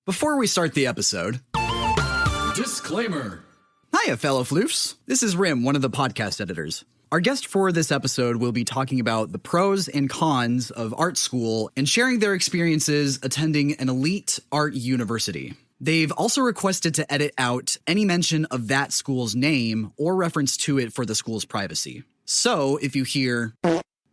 Before we start the episode... Disclaimer. Hiya, fellow floofs. This is Rim, one of the podcast editors. Our guest for this episode will be talking about the pros and cons of art school and sharing their experiences attending an elite art university. They've also requested to edit out any mention of that school's name or reference to it for the school's privacy. So if you hear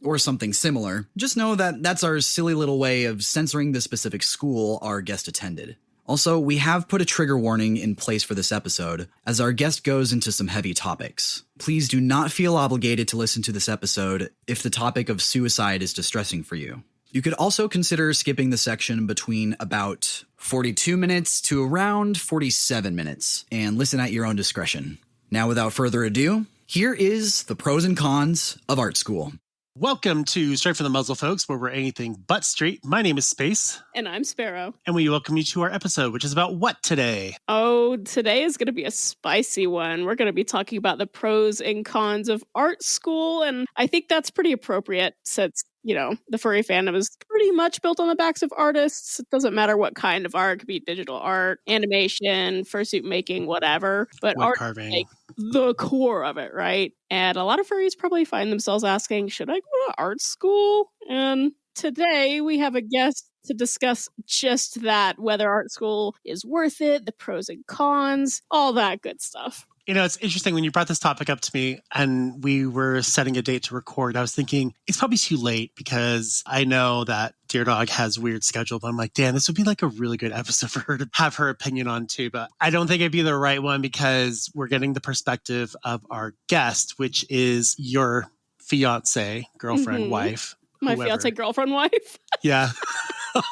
or something similar, just know that that's our silly little way of censoring the specific school our guest attended. Also, we have put a trigger warning in place for this episode, as our guest goes into some heavy topics. Please do not feel obligated to listen to this episode if the topic of suicide is distressing for you. You could also consider skipping the section between about 42 minutes to around 47 minutes, and listen at your own discretion. Now, without further ado, here is the pros and cons of art school. Welcome to Straight from the Muzzle, folks, where we're anything but straight. My name is Space. And I'm Sparrow. And we welcome you to our episode, which is about what today? Oh, today is going to be a spicy one. We're going to be talking about the pros and cons of art school. And I think that's pretty appropriate since, you know, the furry fandom is pretty much built on the backs of artists. It doesn't matter what kind of art. It could be digital art, animation, fursuit making, whatever. But Wood art carving. is like the core of it, right? And a lot of furries probably find themselves asking, should I go to art school? And today we have a guest to discuss just that, whether art school is worth it, the pros and cons, all that good stuff. You know, it's interesting when you brought this topic up to me and we were setting a date to record. I was thinking it's probably too late because I know that Dear Dog has a weird schedule. But I'm like, damn, this would be like a really good episode for her to have her opinion on too. But I don't think it'd be the right one because we're getting the perspective of our guest, which is your fiance, girlfriend, wife. My whoever. fiance, girlfriend, wife. Yeah.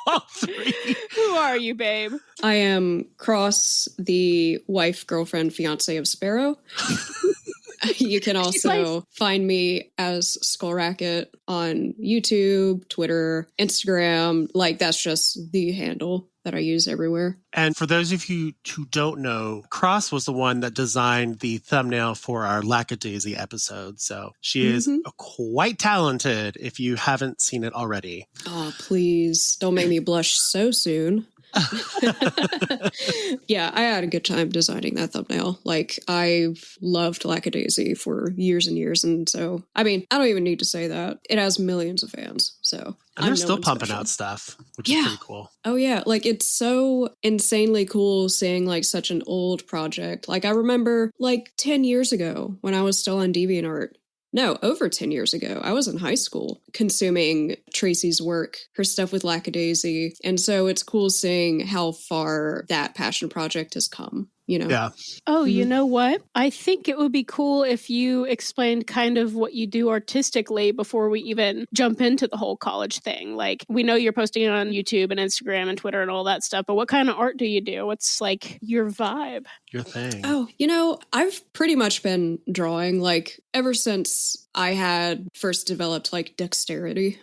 All three. Who are you, babe? I am Cross, the wife, girlfriend, fiance of Sparrow. You can also find me as SkullRacket on YouTube, Twitter, Instagram. Like, that's just the handle that I use everywhere. And for those of you who don't know, Cross was the one that designed the thumbnail for our Lackadaisy episode. So she is quite talented if you haven't seen it already. Oh, please. Don't make me blush so soon. Yeah, I had a good time designing that thumbnail. Like, I've loved Lackadaisy for years and years. And so, I mean, I don't even need to say that. It has millions of fans. So and they're still pumping out stuff, which is pretty cool. Oh, yeah. Like, it's so insanely cool seeing, like, such an old project. Like, I remember, like, 10 years ago when I was still on DeviantArt. No, over 10 years ago, I was in high school consuming Tracy's work, her stuff with Lackadaisy. And so it's cool seeing how far that passion project has come, you know? Yeah. Oh, you know what? I think it would be cool if you explained kind of what you do artistically before we even jump into the whole college thing. Like, we know you're posting on YouTube and Instagram and Twitter and all that stuff, but what kind of art do you do? What's like your vibe? Your thing. Oh, you know, I've pretty much been drawing like ever since I had first developed like dexterity.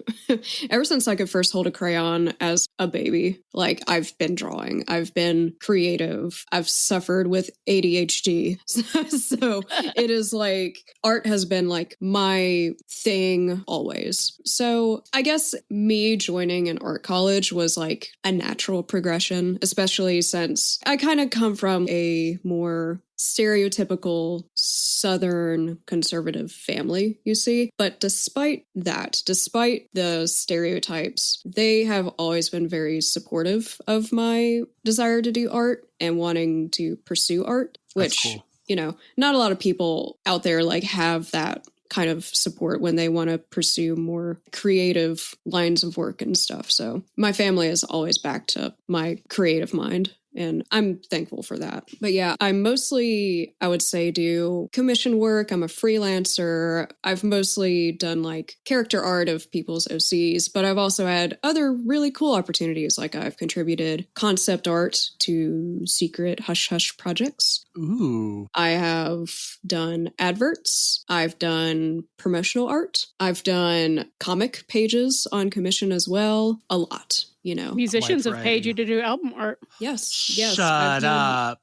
Ever since I could first hold a crayon as a baby, like I've been drawing. I've been creative. I've suffered with ADHD. So it is like art has been like my thing always. So I guess me joining an art college was like a natural progression, especially since I kind of come from a more stereotypical Southern conservative family, you see. But despite that, despite the stereotypes, they have always been very supportive of my desire to do art and wanting to pursue art, which, cool. You know, not a lot of people out there like have that kind of support when they want to pursue more creative lines of work and stuff. So my family has always backed up my creative mind. And I'm thankful for that. But yeah, I mostly, I would say, do commission work. I'm a freelancer. I've mostly done like character art of people's OCs, but I've also had other really cool opportunities. Like I've contributed concept art to secret hush hush projects. Ooh. I have done adverts. I've done promotional art. I've done comic pages on commission as well. A lot. You know, musicians have paid you to do album art. Yes. Shut up.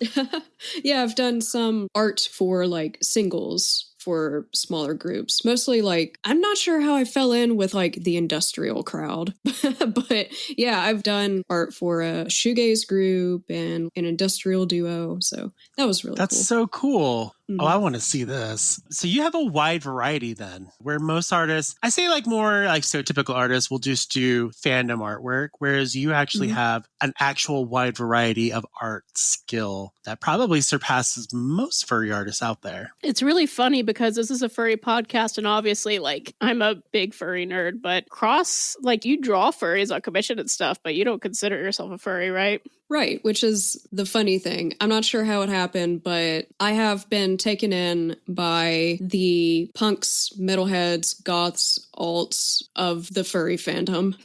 Yeah, I've done some art for like singles for smaller groups. Mostly like, I'm not sure how I fell in with like the industrial crowd, but yeah, I've done art for a shoegaze group and an industrial duo. So that was really That's cool. so cool. Mhm. Oh, I want to see this. So you have a wide variety then, where most artists, I say like more like stereotypical artists will just do fandom artwork, whereas you actually have an actual wide variety of art skill that probably surpasses most furry artists out there. It's really funny because this is a furry podcast, and obviously, like, I'm a big furry nerd, but Cross, like, you draw furries on commission and stuff, but you don't consider yourself a furry, right? Right, which is the funny thing. I'm not sure how it happened, but I have been taken in by the punks, metalheads, goths, alts of the furry fandom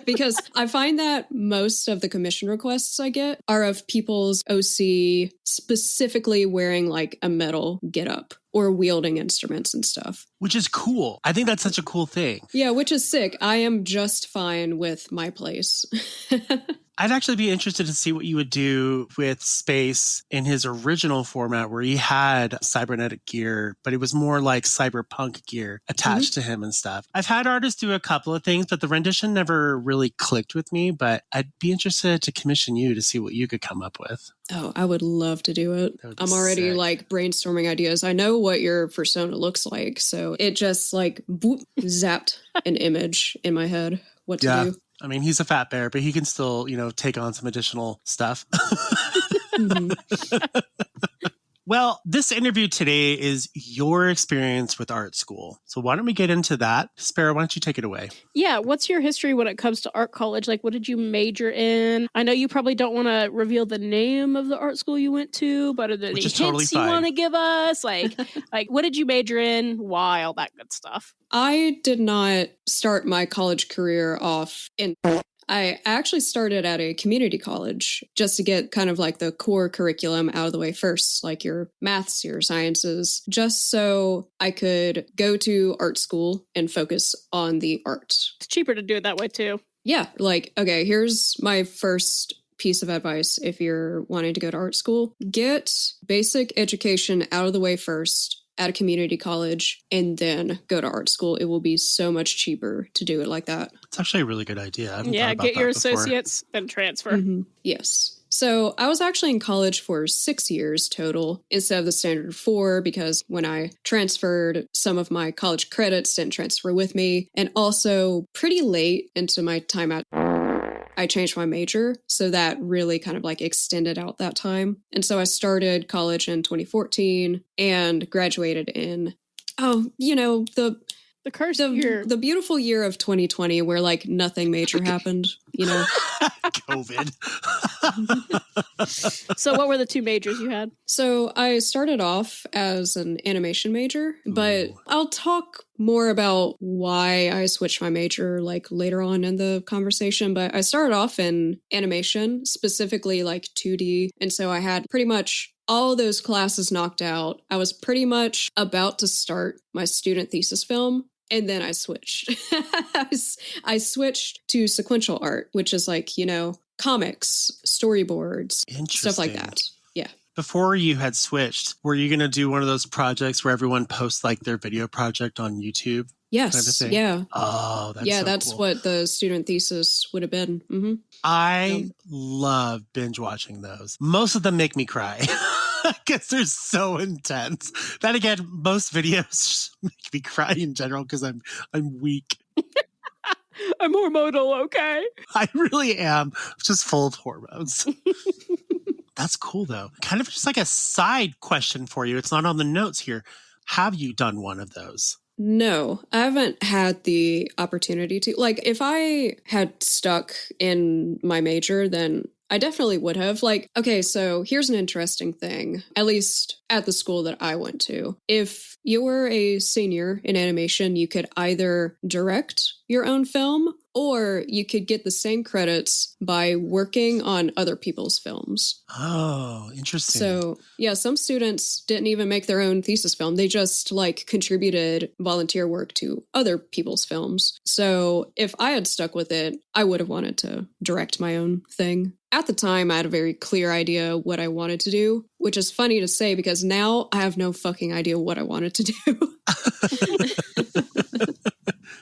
because I find that most of the commission requests I get are of people's OC specifically wearing like a metal getup or wielding instruments and stuff. Which is cool. I think that's such a cool thing. Yeah, which is sick. I am just fine with my place. I'd actually be interested to see what you would do with Space in his original format where he had cybernetic gear, but it was more like cyberpunk gear attached to him and stuff. I've had artists do a couple of things, but the rendition never really clicked with me, but I'd be interested to commission you to see what you could come up with. Oh, I would love to do it. I'm already sick. like brainstorming ideas. I know what your persona looks like, so it just like boop, zapped an image in my head. What to do. I mean, he's a fat bear, but he can still, take on some additional stuff. Well, this interview today is your experience with art school. So why don't we get into that? Sparrow, why don't you take it away? Yeah, what's your history when it comes to art college? Like, what did you major in? I know you probably don't want to reveal the name of the art school you went to, but are there any hints totally you want to give us? Like, what did you major in? Why? All that good stuff. I did not start my college career off in... I actually started at a community college just to get kind of like the core curriculum out of the way first, like your maths, your sciences, just so I could go to art school and focus on the art. It's cheaper to do it that way too. Yeah, like, okay, here's my first piece of advice if you're wanting to go to art school. Get basic education out of the way first at a community college and then go to art school. It will be so much cheaper to do it like that. It's actually a really good idea. I haven't Yeah, thought about get your that before. associates, then transfer. Yes. So I was actually in college for 6 years total instead of the standard 4 because when I transferred, some of my college credits didn't transfer with me. And also pretty late into my time at I changed my major, so that really kind of like extended out that time. And so I started college in 2014 and graduated in, the cursed year. The beautiful year of 2020 where like nothing major happened, COVID. So what were the two majors you had? So I started off as an animation major, but I'll talk more about why I switched my major like later on in the conversation. But I started off in animation, specifically like 2D. And so I had pretty much all those classes knocked out. I was pretty much about to start my student thesis film. And then I switched. I switched to sequential art, which is like, comics, storyboards, stuff like that. Yeah. Before you had switched, were you going to do one of those projects where everyone posts like their video project on YouTube? Yes. Kind of thing? Yeah. Oh, that's so that's cool. what the student thesis would have been. Mm-hmm. I love binge watching those. Most of them make me cry. Because they're so intense. Then again, most videos make me cry in general because I'm weak. I'm hormonal, okay? I really am. Just full of hormones. That's cool, though. Kind of just like a side question for you. It's not on the notes here. Have you done one of those? No, I haven't had the opportunity to. Like, if I had stuck in my major, then I definitely would have. Like, okay, so here's an interesting thing, at least at the school that I went to. If you were a senior in animation, you could either direct your own film or you could get the same credits by working on other people's films. Oh, interesting. So, yeah, some students didn't even make their own thesis film. They just like contributed volunteer work to other people's films. So, if I had stuck with it, I would have wanted to direct my own thing. At the time, I had a very clear idea what I wanted to do, which is funny to say because now I have no fucking idea what I wanted to do.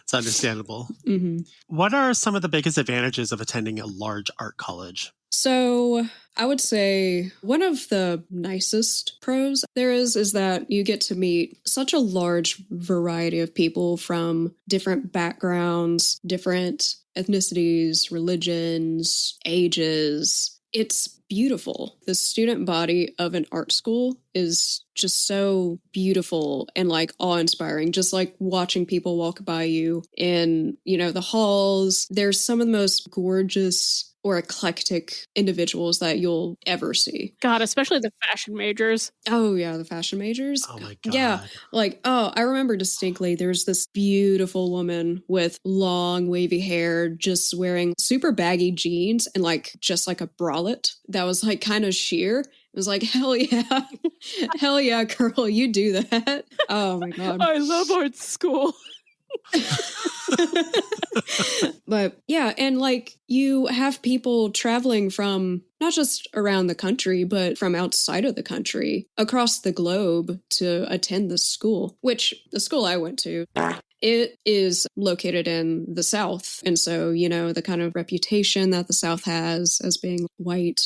It's understandable. Mm-hmm. What are some of the biggest advantages of attending a large art college? So I would say one of the nicest pros there is that you get to meet such a large variety of people from different backgrounds, different ethnicities, religions, ages. It's beautiful. The student body of an art school is just so beautiful and like awe-inspiring. Just like watching people walk by you in, the halls. There's some of the most gorgeous or eclectic individuals that you'll ever see. God, especially the fashion majors. Oh, yeah, the fashion majors. Oh, my God. Yeah, I remember distinctly there's this beautiful woman with long, wavy hair, just wearing super baggy jeans and just like a bralette that was like kind of sheer. It was like, hell yeah. Hell yeah, girl, you do that. Oh, my God. I love art school. But yeah, and you have people traveling from not just around the country, but from outside of the country, across the globe to attend this school, which the school I went to, it is located in the South. And so, the kind of reputation that the South has as being white,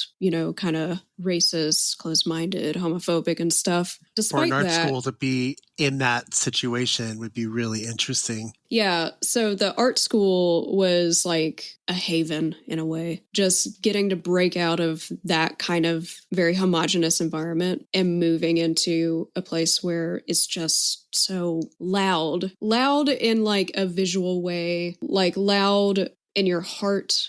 kind of racist, closed-minded, homophobic and stuff. Despite for an art that, school to be in that situation would be really interesting. Yeah, so the art school was like a haven in a way, just getting to break out of that kind of very homogenous environment and moving into a place where it's just so loud in like a visual way, like loud in your heart.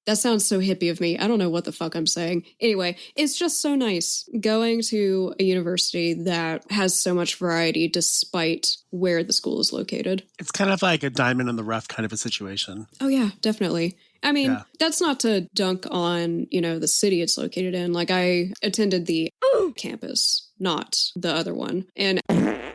That sounds so hippie of me. I don't know what the fuck I'm saying. Anyway, it's just so nice going to a university that has so much variety despite where the school is located. It's kind of like a diamond in the rough kind of a situation. Oh, yeah, definitely. I mean, That's not to dunk on, the city it's located in. Like, I attended the campus, not the other one. And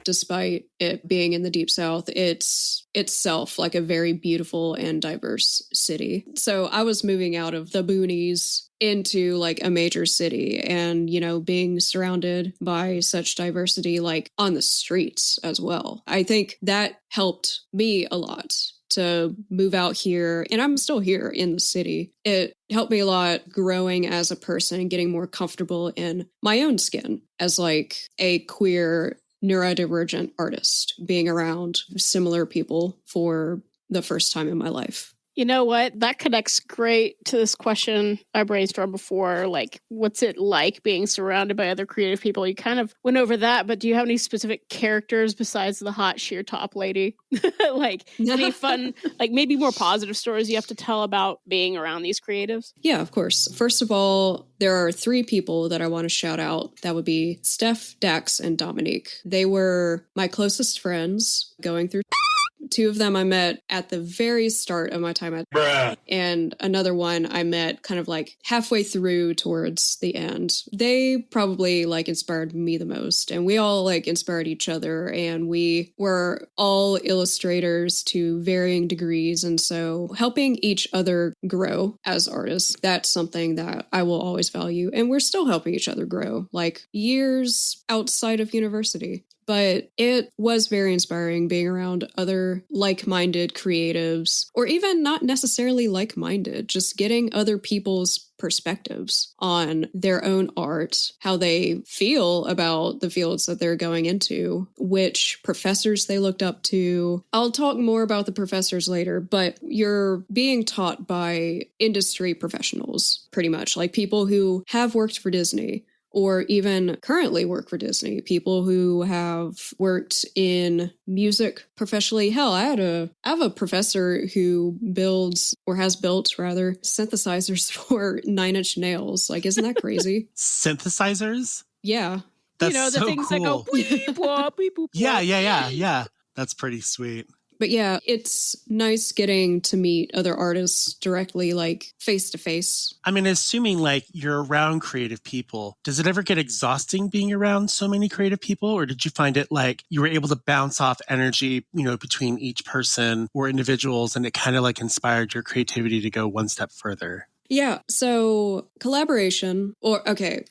despite it being in the Deep South, it's itself like a very beautiful and diverse city. So I was moving out of the boonies into like a major city and, being surrounded by such diversity, like on the streets as well. I think that helped me a lot to move out here, and I'm still here in the city. It helped me a lot growing as a person and getting more comfortable in my own skin as like a queer neurodivergent artist, being around similar people for the first time in my life. You know what? That connects great to this question I brainstormed before. Like, what's it like being surrounded by other creative people? You kind of went over that, but do you have any specific characters besides the hot sheer top lady? Like, any fun, like maybe more positive stories you have to tell about being around these creatives? Yeah, of course. First of all, there are 3 people that I want to shout out. That would be Steph, Dax, and Dominique. They were my closest friends going through. 2 of them I met at the very start of my time at and another one I met kind of like halfway through towards the end. They probably like inspired me the most, and we all like inspired each other, and we were all illustrators to varying degrees, and so helping each other grow as artists, that's something that I will always value, and we're still helping each other grow like years outside of university. But it was very inspiring being around other like-minded creatives, or even not necessarily like-minded, just getting other people's perspectives on their own art, how they feel about the fields that they're going into, which professors they looked up to. I'll talk more about the professors later, but you're being taught by industry professionals, pretty much, like people who have worked for Disney, or even currently work for Disney, people who have worked in music professionally. Hell, I have a professor who builds, or has built rather, synthesizers for 9 Inch Nails. Like, isn't that crazy? Synthesizers? Yeah. That's the so things cool. that go beep, wop, beep, boop, Yeah. That's pretty sweet. But yeah, it's nice getting to meet other artists directly, like face to face. I mean, assuming like you're around creative people, does it ever get exhausting being around so many creative people? Or did you find it like you were able to bounce off energy, between each person or individuals, and it kind of like inspired your creativity to go one step further? Yeah, so collaboration, when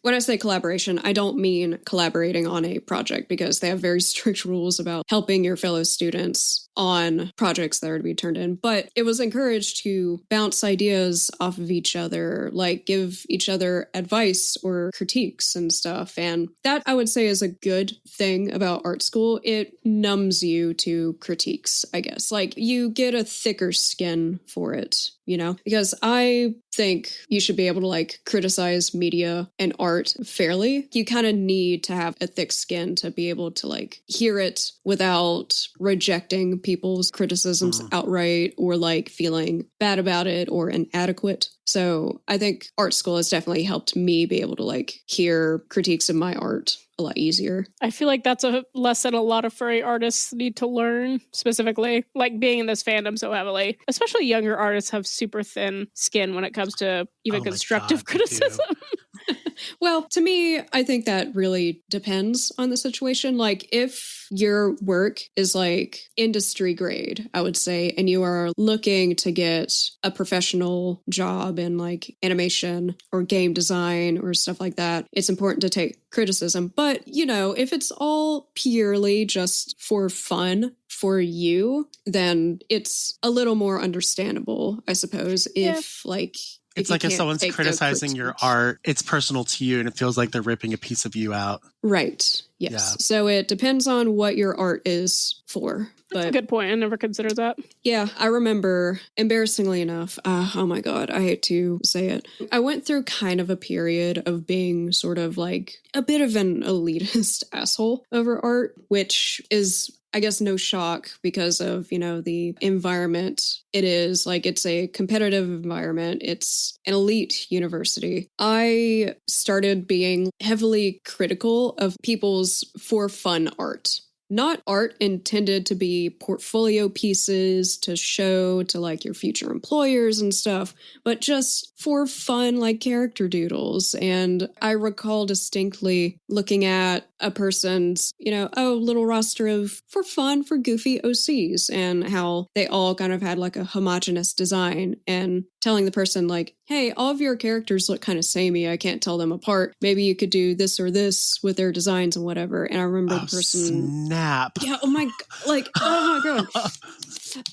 I say collaboration, I don't mean collaborating on a project because they have very strict rules about helping your fellow students on projects that are to be turned in. But it was encouraged to bounce ideas off of each other, like give each other advice or critiques and stuff. And that I would say is a good thing about art school. It numbs you to critiques, I guess. Like you get a thicker skin for it, because I think you should be able to like criticize media and art fairly. You kind of need to have a thick skin to be able to like hear it without rejecting people's criticisms outright or like feeling bad about it or inadequate. So I think art school has definitely helped me be able to like hear critiques of my art a lot easier. I feel like that's a lesson a lot of furry artists need to learn, specifically, like being in this fandom so heavily. Especially younger artists have super thin skin when it comes to even constructive criticism. Well, to me, I think that really depends on the situation. Like if your work is like industry grade, I would say, and you are looking to get a professional job in like animation or game design or stuff like that, it's important to take criticism. But, if it's all purely just for fun for you, then it's a little more understandable, I suppose, if like... It's like if someone's criticizing your art, it's personal to you and it feels like they're ripping a piece of you out. Right. Yes. Yeah. So it depends on what your art is for. That's a good point. I never considered that. Yeah, I remember, embarrassingly enough, oh my God, I hate to say it. I went through kind of a period of being sort of like a bit of an elitist asshole over art, which is, I guess, no shock because of, the environment it is. Like, it's a competitive environment. It's an elite university. I started being heavily critical of people's for fun art. Not art intended to be portfolio pieces to show to like your future employers and stuff, but just for fun, like character doodles. And I recall distinctly looking at a person's, little roster of for fun, for goofy OCs and how they all kind of had like a homogenous design and telling the person like, hey, all of your characters look kind of samey. I can't tell them apart. Maybe you could do this or this with their designs and whatever. And I remember the person... Snap. Yeah, oh my God.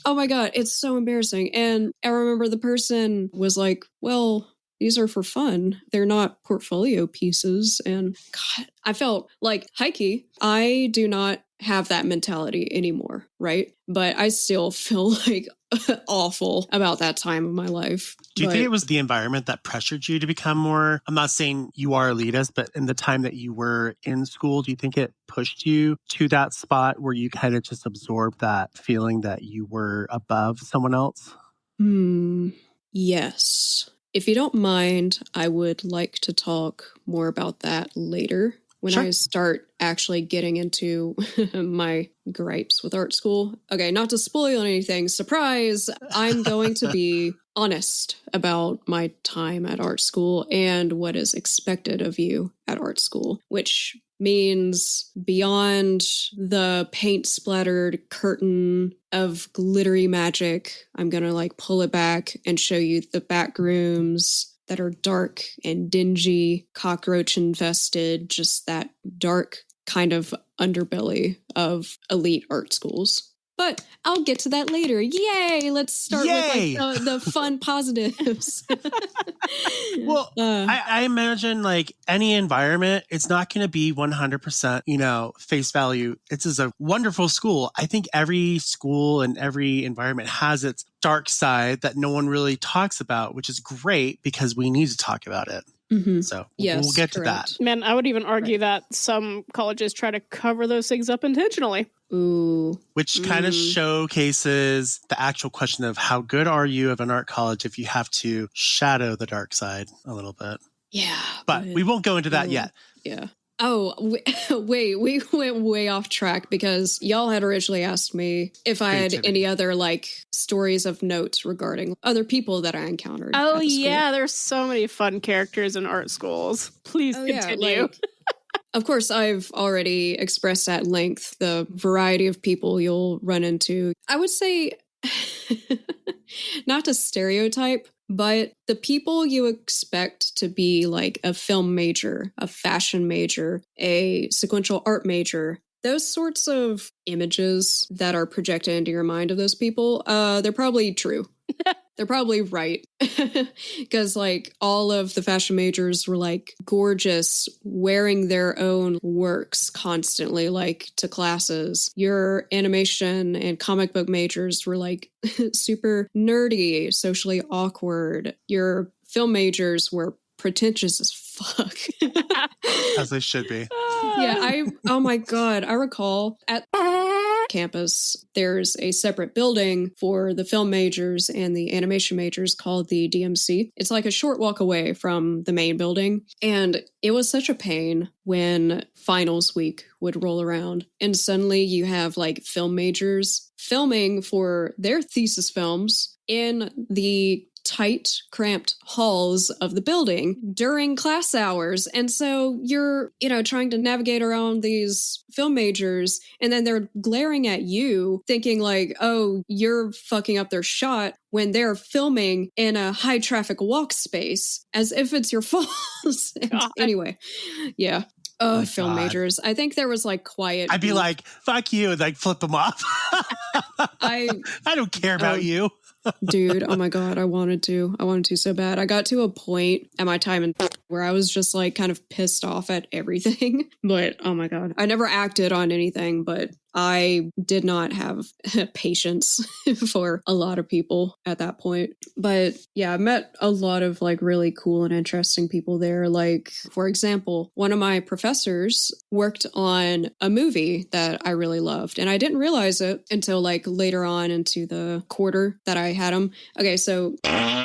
Oh my God, it's so embarrassing. And I remember the person was like, well, these are for fun. They're not portfolio pieces. And God, I felt like, hikey, I do not have that mentality anymore, right? But I still feel like awful about that time of my life. Do you think it was the environment that pressured you to become more, I'm not saying you are elitist, but in the time that you were in school, do you think it pushed you to that spot where you kind of just absorbed that feeling that you were above someone else? Yes. If you don't mind, I would like to talk more about that later. When I start actually getting into my gripes with art school. Okay, not to spoil anything, surprise, I'm going to be honest about my time at art school and what is expected of you at art school, which means beyond the paint-splattered curtain of glittery magic, I'm going to like pull it back and show you the back rooms that are dark and dingy, cockroach-infested, just that dark kind of underbelly of elite art schools. But I'll get to that later. Yay! Let's start with like the fun positives. Well, I imagine like any environment, it's not going to be 100%, face value. It's a wonderful school. I think every school and every environment has its dark side that no one really talks about, which is great because we need to talk about it. Mm-hmm. So we'll get to that. Man, I would even argue that some colleges try to cover those things up intentionally. Ooh. Which kind of showcases the actual question of how good are you of an art college if you have to shadow the dark side a little bit. Yeah. But we won't go into that yet. Yeah. Oh, wait, we went way off track because y'all had originally asked me if I had any other like stories of note regarding other people that I encountered. Oh, yeah, there's so many fun characters in art schools. Please continue. Yeah, like, of course, I've already expressed at length the variety of people you'll run into. I would say, not to stereotype, but the people you expect to be like a film major, a fashion major, a sequential art major, those sorts of images that are projected into your mind of those people, they're probably true. They're probably right. Because like all of the fashion majors were like gorgeous, wearing their own works constantly, like to classes. Your animation and comic book majors were like super nerdy, socially awkward. Your film majors were pretentious as fuck. As they should be. Oh my God. I recall at campus, there's a separate building for the film majors and the animation majors called the DMC. It's like a short walk away from the main building. And it was such a pain when finals week would roll around and suddenly you have like film majors filming for their thesis films in the tight, cramped halls of the building during class hours. And so you're, trying to navigate around these film majors and then they're glaring at you thinking like, oh, you're fucking up their shot when they're filming in a high traffic walk space as if it's your fault. Anyway, yeah. Oh, film majors. I think there was like quiet. I'd be like, fuck you, and like flip them off. I don't care about you. Dude, oh my God, I wanted to so bad. I got to a point at my time where I was just like kind of pissed off at everything. But oh my God, I never acted on anything, but I did not have patience for a lot of people at that point. But yeah, I met a lot of like really cool and interesting people there. Like, for example, one of my professors worked on a movie that I really loved. And I didn't realize it until like later on into the quarter that I had him. Okay, so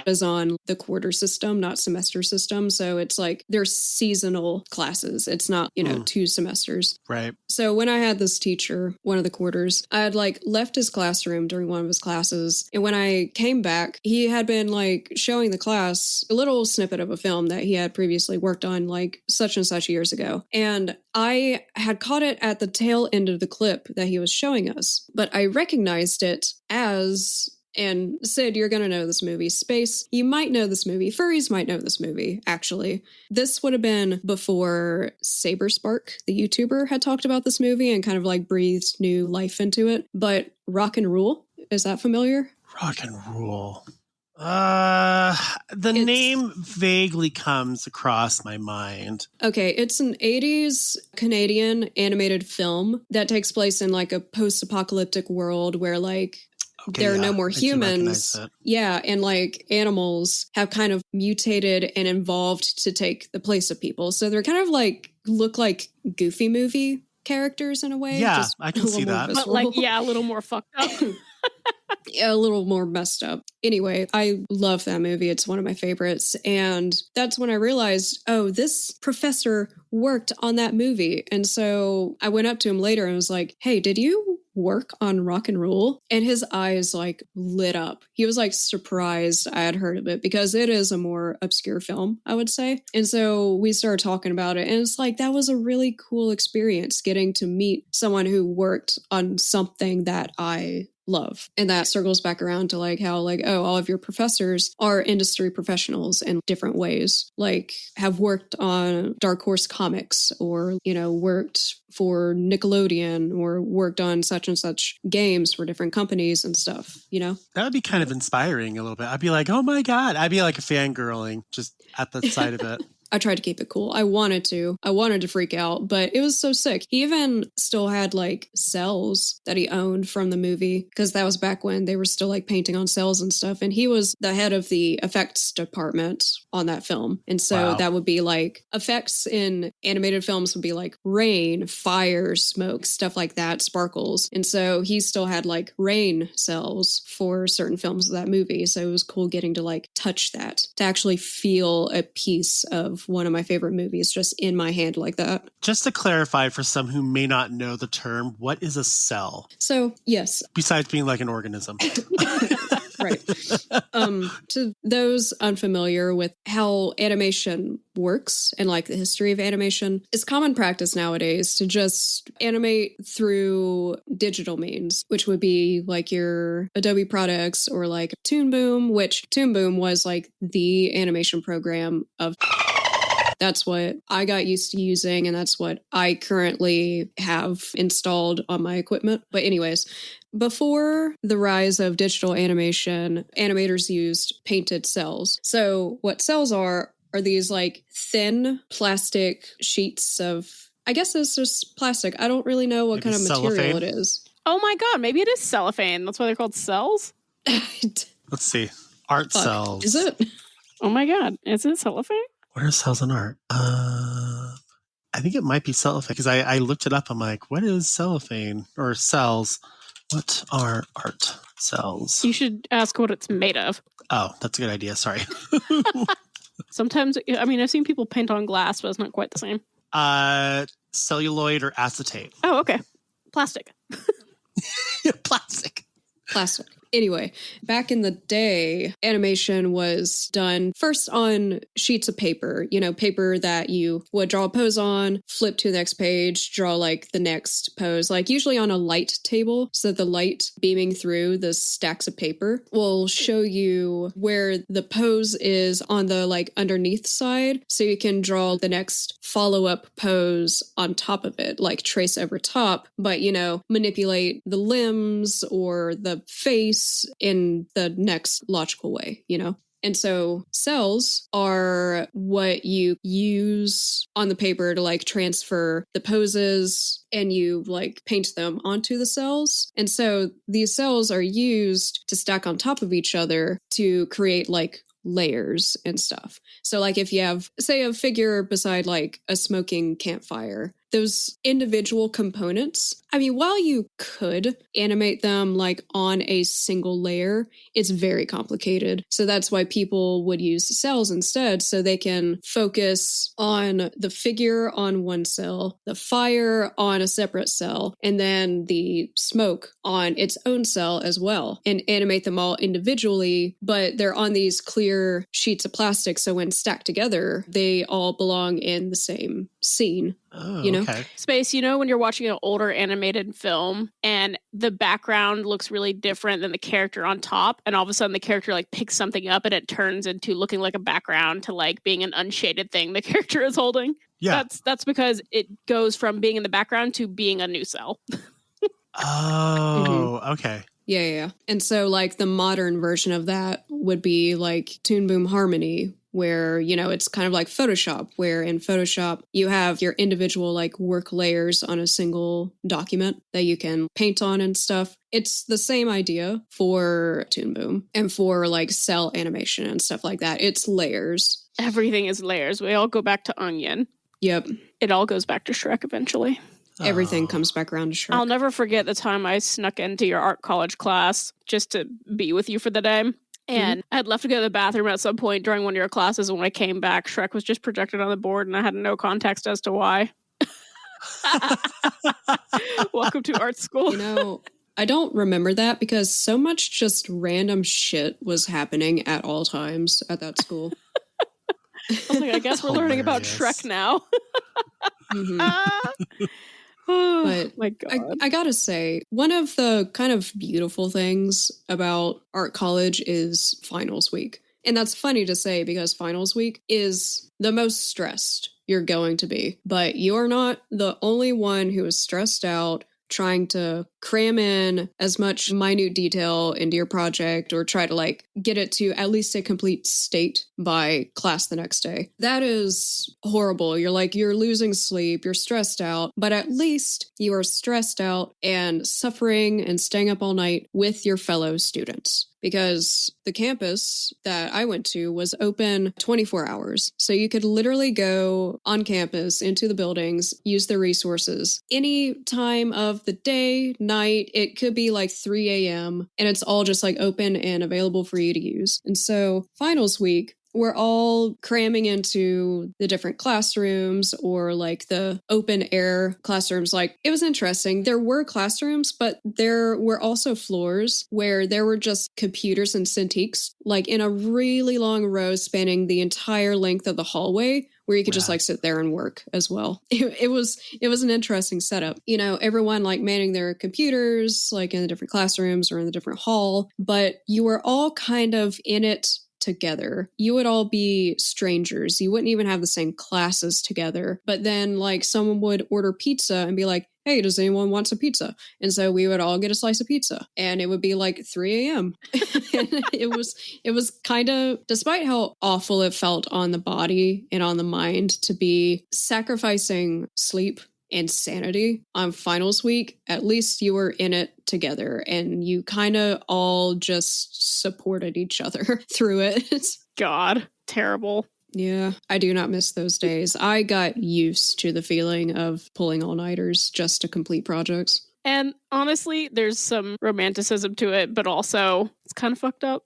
is on the quarter system, not semester system. So it's like they're seasonal classes. It's not, 2 semesters. Right. So when I had this teacher, one of the quarters, I had like left his classroom during one of his classes. And when I came back, he had been like showing the class a little snippet of a film that he had previously worked on like such and such years ago. And I had caught it at the tail end of the clip that he was showing us, but I recognized it as... And Sid, you're going to know this movie. Space, you might know this movie. Furries might know this movie, actually. This would have been before Saberspark, the YouTuber, had talked about this movie and kind of like breathed new life into it. But Rock and Rule, is that familiar? Rock and Rule. The name vaguely comes across my mind. Okay, it's an 80s Canadian animated film that takes place in like a post-apocalyptic world where like there are no more humans. Yeah, and like animals have kind of mutated and evolved to take the place of people. So they're kind of like look like Goofy movie characters in a way. Yeah, I can see that. But like, yeah, a little more fucked up. Yeah, a little more messed up. Anyway, I love that movie. It's one of my favorites. And that's when I realized, oh, this professor worked on that movie. And so I went up to him later and was like, hey, did you work on Rock and Roll? And his eyes like lit up. He was like surprised I had heard of it because it is a more obscure film, I would say. And so we started talking about it. And it's like, that was a really cool experience getting to meet someone who worked on something that I love. And that circles back around to like how like, oh, all of your professors are industry professionals in different ways, like have worked on Dark Horse Comics or, worked for Nickelodeon or worked on such and such games for different companies and stuff, That would be kind of inspiring a little bit. I'd be like, oh my God. I'd be like a fangirling just at the side of it. I tried to keep it cool. I wanted to freak out, but it was so sick. He even still had like cells that he owned from the movie because that was back when they were still like painting on cells and stuff. And he was the head of the effects department on that film. And so that would be like effects in animated films would be like rain, fire, smoke, stuff like that, sparkles. And so he still had like rain cells for certain films of that movie. So it was cool getting to like touch that, to actually feel a piece of of one of my favorite movies just in my hand like that. Just to clarify for some who may not know the term, what is a cell? So, yes. Besides being like an organism. Right. To those unfamiliar with how animation works and like the history of animation, it's common practice nowadays to just animate through digital means, which would be like your Adobe products or like Toon Boom, which Toon Boom was like the animation program of. That's what I got used to using, and that's what I currently have installed on my equipment. But anyways, before the rise of digital animation, animators used painted cells. So what cells are these like thin plastic sheets of, I guess it's just plastic. I don't really know what Maybe kind of material cellophane? it is. Oh my God, maybe it is cellophane. That's why they're called cells. Let's see. Art cells. Is it? Oh my God, is it cellophane? What are cells in art? I think it might be cellophane because I looked it up. I'm like, what is cellophane or cells? What are art cells? You should ask what it's made of. Oh, that's a good idea. Sorry. Sometimes, I mean, I've seen people paint on glass, but it's not quite the same. Celluloid or acetate. Oh, okay. Plastic. Plastic. Plastic. Anyway, back in the day, animation was done first on sheets of paper, paper that you would draw a pose on, flip to the next page, draw like the next pose, like usually on a light table. So the light beaming through the stacks of paper will show you where the pose is on the like underneath side. So you can draw the next follow-up pose on top of it, like trace over top, but manipulate the limbs or the face in the next logical way, And so cells are what you use on the paper to like transfer the poses and you like paint them onto the cells. And so these cells are used to stack on top of each other to create like layers and stuff. So like if you have, say, a figure beside like a smoking campfire, those individual components, I mean, while you could animate them like on a single layer, it's very complicated. So that's why people would use cells instead, so they can focus on the figure on one cell, the fire on a separate cell, and then the smoke on its own cell as well, and animate them all individually, but they're on these clear sheets of plastic. So when stacked together, they all belong in the same scene. Oh, okay. Space, when you're watching an older animated film and the background looks really different than the character on top, and all of a sudden the character like picks something up and it turns into looking like a background to like being an unshaded thing the character is holding. Yeah. That's because it goes from being in the background to being a new cell. Oh, okay. Yeah. And so like the modern version of that would be like Toon Boom Harmony, where, it's kind of like Photoshop, where in Photoshop you have your individual like work layers on a single document that you can paint on and stuff. It's the same idea for Toon Boom and for like cell animation and stuff like that. It's layers. Everything is layers. We all go back to Onion. Yep. It all goes back to Shrek eventually. Everything comes back around to Shrek. I'll never forget the time I snuck into your art college class just to be with you for the day. And I had left to go to the bathroom at some point during one of your classes. And when I came back, Shrek was just projected on the board and I had no context as to why. Welcome to art school. I don't remember that because so much just random shit was happening at all times at that school. I guess we're learning about Shrek now. But my God. I gotta say, one of the kind of beautiful things about art college is finals week. And that's funny to say because finals week is the most stressed you're going to be. But you're not the only one who is stressed out trying to cram in as much minute detail into your project or try to like get it to at least a complete state by class the next day. That is horrible. You're losing sleep, you're stressed out, but at least you are stressed out and suffering and staying up all night with your fellow students. Because the campus that I went to was open 24 hours. So you could literally go on campus into the buildings, use the resources any time of the day, night. It could be like 3 a.m. and it's all just like open and available for you to use. And so finals week we're all cramming into the different classrooms or like the open air classrooms. Like, it was interesting. There were classrooms, but there were also floors where there were just computers and Cintiqs, like in a really long row spanning the entire length of the hallway, where you could just like sit there and work as well. It was an interesting setup. You know, everyone like manning their computers, like in the different classrooms or in the different hall, but you were all kind of in it together. You would all be strangers. You wouldn't even have the same classes together. But then like someone would order pizza and be like, hey, does anyone want some pizza? And so we would all get a slice of pizza, and it would be like 3 a.m. And it was kind of, despite how awful it felt on the body and on the mind to be sacrificing sleep and sanity on finals week, at least you were in it together and you kind of all just supported each other through it. God, terrible. Yeah, I do not miss those days. I got used to the feeling of pulling all-nighters just to complete projects. And honestly, there's some romanticism to it, but also it's kind of fucked up.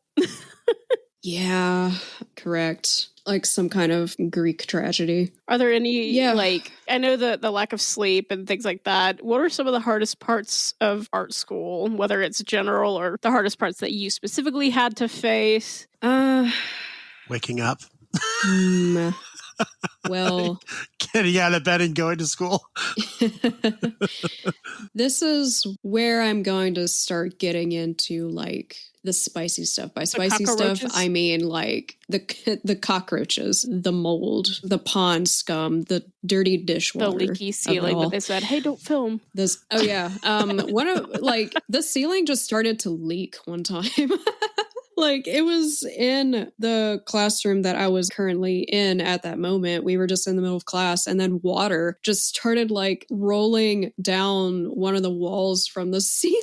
Yeah, correct. Like some kind of Greek tragedy. Are there any, like, I know the lack of sleep and things like that. What are some of the hardest parts of art school, whether it's general or the hardest parts that you specifically had to face? Waking up. Well, getting out of bed and going to school. This is where I'm going to start getting into like the spicy stuff. By spicy stuff, I mean like the cockroaches, the mold, the pond scum, the dirty dishwater, the leaky ceiling that they said, "Hey, don't film." This, one of like the ceiling just started to leak one time. Like, it was in the classroom that I was currently in at that moment. We were just in the middle of class, and then water just started like rolling down one of the walls from the ceiling.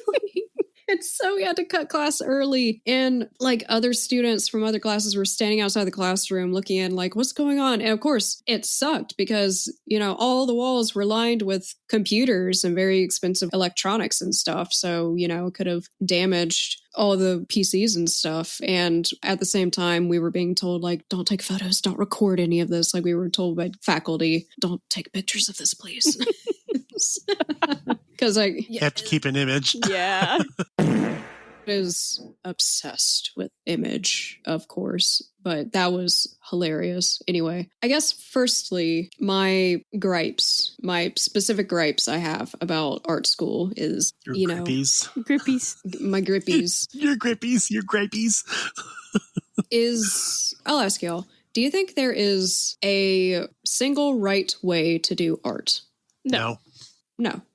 And so we had to cut class early. And like other students from other classes were standing outside the classroom looking in like, what's going on? And of course, it sucked because, you know, all the walls were lined with computers and very expensive electronics and stuff. So, you know, it could have damaged all the PCs and stuff. And at the same time, we were being told, like, don't take photos, don't record any of this. Like, we were told by faculty, don't take pictures of this, please. Because you have to keep an image. Yeah. Is obsessed with image, of course, but that was hilarious. Anyway, I guess firstly, my specific gripes I have about art school is, grippies. My grippies. Your grippies. I'll ask y'all, do you think there is a single right way to do art? No.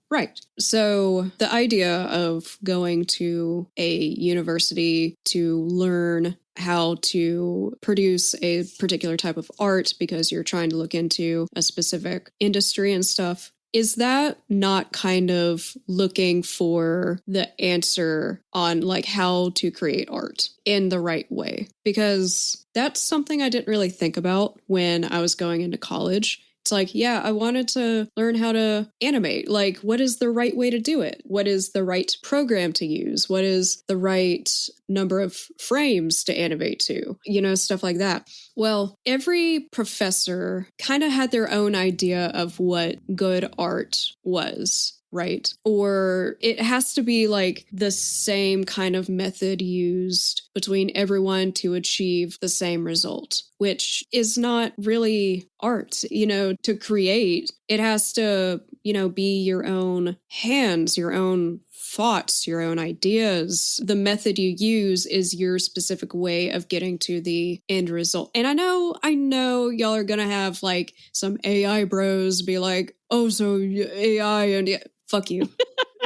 Right. So the idea of going to a university to learn how to produce a particular type of art because you're trying to look into a specific industry and stuff, is that not kind of looking for the answer on like how to create art in the right way? Because that's something I didn't really think about when I was going into college. It's like, yeah, I wanted to learn how to animate. Like, what is the right way to do it? What is the right program to use? What is the right number of frames to animate to? You know, stuff like that. Well, every professor kind of had their own idea of what good art was. Right? Or it has to be like the same kind of method used between everyone to achieve the same result, which is not really art. You know, to create, it has to, you know, be your own hands, your own thoughts, your own ideas. The method you use is your specific way of getting to the end result. And I know y'all are going to have like some AI bros be like, oh, so AI and fuck you.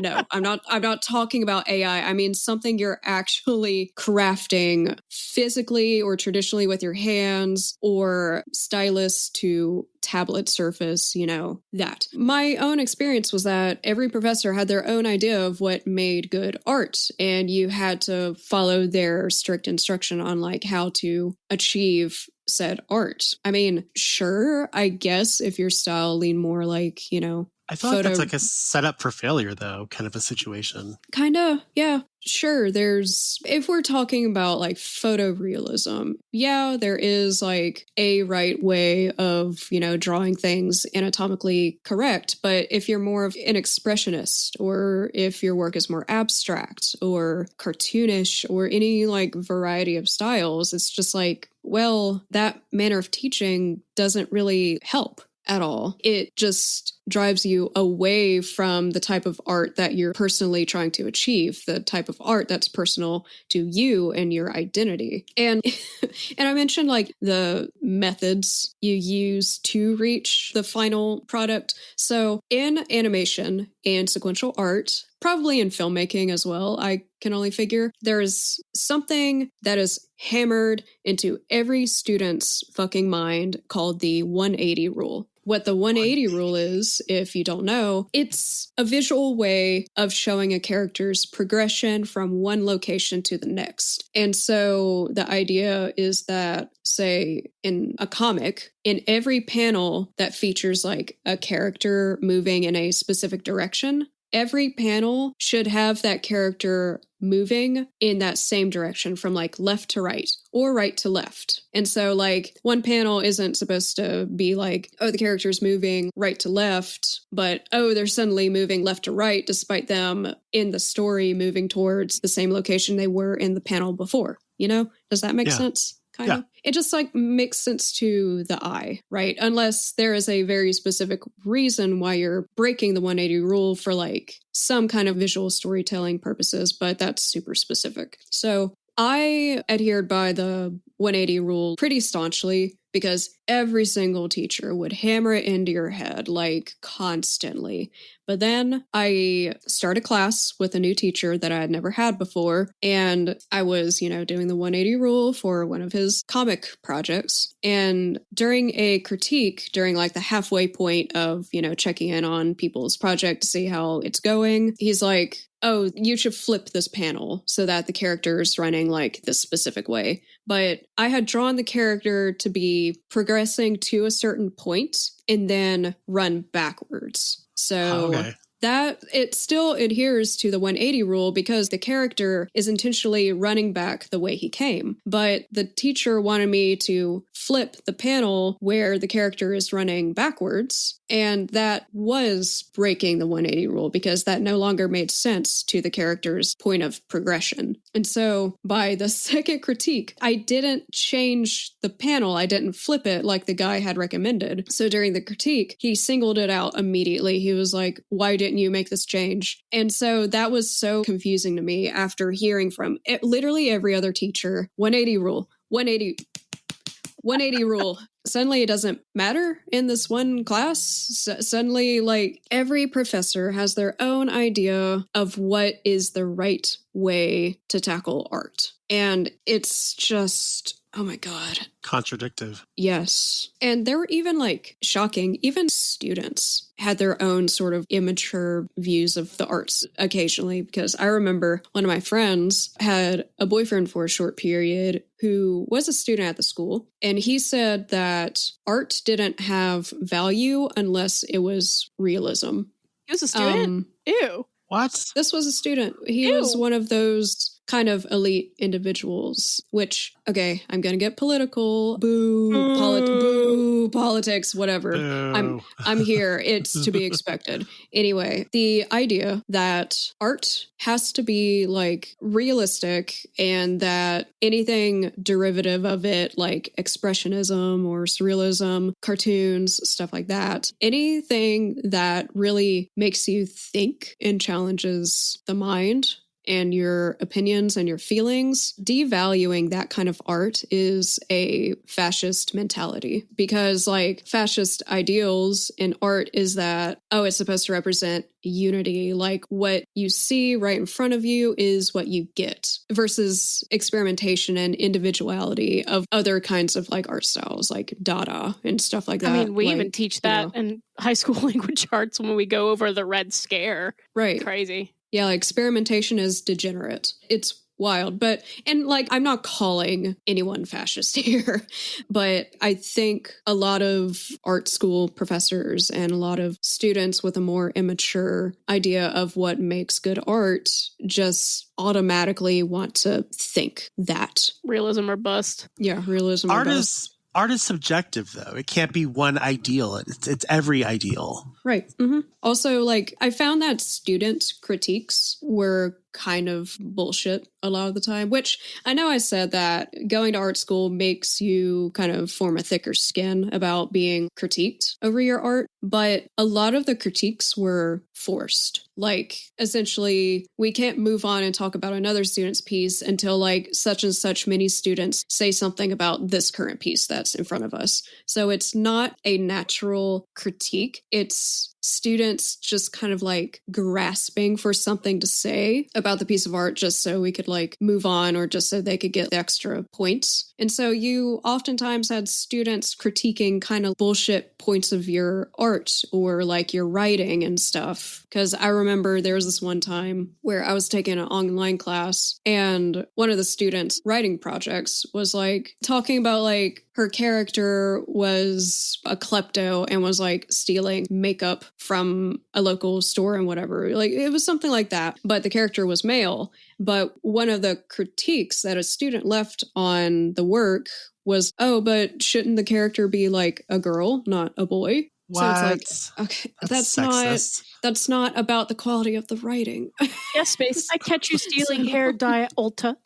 No, I'm not talking about AI. I mean something you're actually crafting physically or traditionally with your hands or stylus to tablet surface, you know, that. My own experience was that every professor had their own idea of what made good art, and you had to follow their strict instruction on like how to achieve said art. I mean, sure, I guess if your style leaned more like, you know, I feel like that's like a setup for failure, though, kind of a situation. Kind of, yeah. sure, if we're talking about like photorealism, yeah, there is like a right way of, drawing things anatomically correct. But if you're more of an expressionist, or if your work is more abstract or cartoonish or any like variety of styles, it's just like, well, that manner of teaching doesn't really help at all. It just drives you away from the type of art that you're personally trying to achieve, the type of art that's personal to you and your identity. And and I mentioned like the methods you use to reach the final product. So in animation and sequential art, probably in filmmaking as well, I can only figure, there's something that is hammered into every student's fucking mind called the 180 rule. What the 180 rule is, if you don't know, it's a visual way of showing a character's progression from one location to the next. And so the idea is that, say, in a comic, in every panel that features like a character moving in a specific direction, every panel should have that character moving in that same direction from like left to right or right to left. And so like one panel isn't supposed to be like, oh, the character's moving right to left, but oh, they're suddenly moving left to right despite them in the story moving towards the same location they were in the panel before. Does that make sense? Kind of. It just like makes sense to the eye, right? Unless there is a very specific reason why you're breaking the 180 rule for like some kind of visual storytelling purposes, but that's super specific. So I adhered by the 180 rule pretty staunchly because every single teacher would hammer it into your head like constantly. But then I started class with a new teacher that I had never had before. And I was, doing the 180 rule for one of his comic projects. And during a critique, during like the halfway point of, checking in on people's project to see how it's going, he's like, oh, you should flip this panel so that the character is running like this specific way. But I had drawn the character to be progressing to a certain point and then run backwards. So that it still adheres to the 180 rule because the character is intentionally running back the way he came. But the teacher wanted me to flip the panel where the character is running backwards. And that was breaking the 180 rule because that no longer made sense to the character's point of progression. And so by the second critique, I didn't change the panel. I didn't flip it like the guy had recommended. So during the critique, he singled it out immediately. He was like, why didn't you make this change? And so that was so confusing to me after hearing from literally every other teacher, 180 rule, 180 rule. Suddenly it doesn't matter in this one class. Suddenly, like, every professor has their own idea of what is the right way to tackle art. And it's just, oh my God. Contradictive. Yes. And there were even like shocking, even students had their own sort of immature views of the arts occasionally, because I remember one of my friends had a boyfriend for a short period who was a student at the school. And he said that art didn't have value unless it was realism. He was a student? Ew. What? This was a student. He was one of those kind of elite individuals, which, okay, I'm going to get political. Boo, politics, whatever. Boo. I'm here. It's to be expected. Anyway, the idea that art has to be like realistic and that anything derivative of it, like expressionism or surrealism, cartoons, stuff like that, anything that really makes you think and challenges the mind and your opinions and your feelings, devaluing that kind of art is a fascist mentality, because like fascist ideals in art is that, oh, it's supposed to represent unity, like what you see right in front of you is what you get, versus experimentation and individuality of other kinds of like art styles like Dada and stuff like that. I mean, we even teach that in high school language arts when we go over the Red Scare. Right. Crazy. Yeah, like experimentation is degenerate. It's wild. But, and like, I'm not calling anyone fascist here, but I think a lot of art school professors and a lot of students with a more immature idea of what makes good art just automatically want to think that. Realism or bust. Yeah, realism or bust. Art is subjective, though. It can't be one ideal. It's every ideal. Right. Mm-hmm. Also, like, I found that student critiques were kind of bullshit a lot of the time, which I know I said that going to art school makes you kind of form a thicker skin about being critiqued over your art, but a lot of the critiques were forced. Like, essentially, we can't move on and talk about another student's piece until like such and such many students say something about this current piece that's in front of us. So it's not a natural critique. It's students just kind of like grasping for something to say about the piece of art just so we could like move on or just so they could get extra points. And so you oftentimes had students critiquing kind of bullshit points of your art or like your writing and stuff. Because I remember there was this one time where I was taking an online class and one of the students' writing projects was like talking about like her character was a klepto and was like stealing makeup from a local store and whatever. Like it was something like that. But the character was male. But one of the critiques that a student left on the work was, oh, but shouldn't the character be like a girl, not a boy? What? So it's like, okay, that's not about the quality of the writing. Yes, Space. I catch you stealing hair dye at Ulta.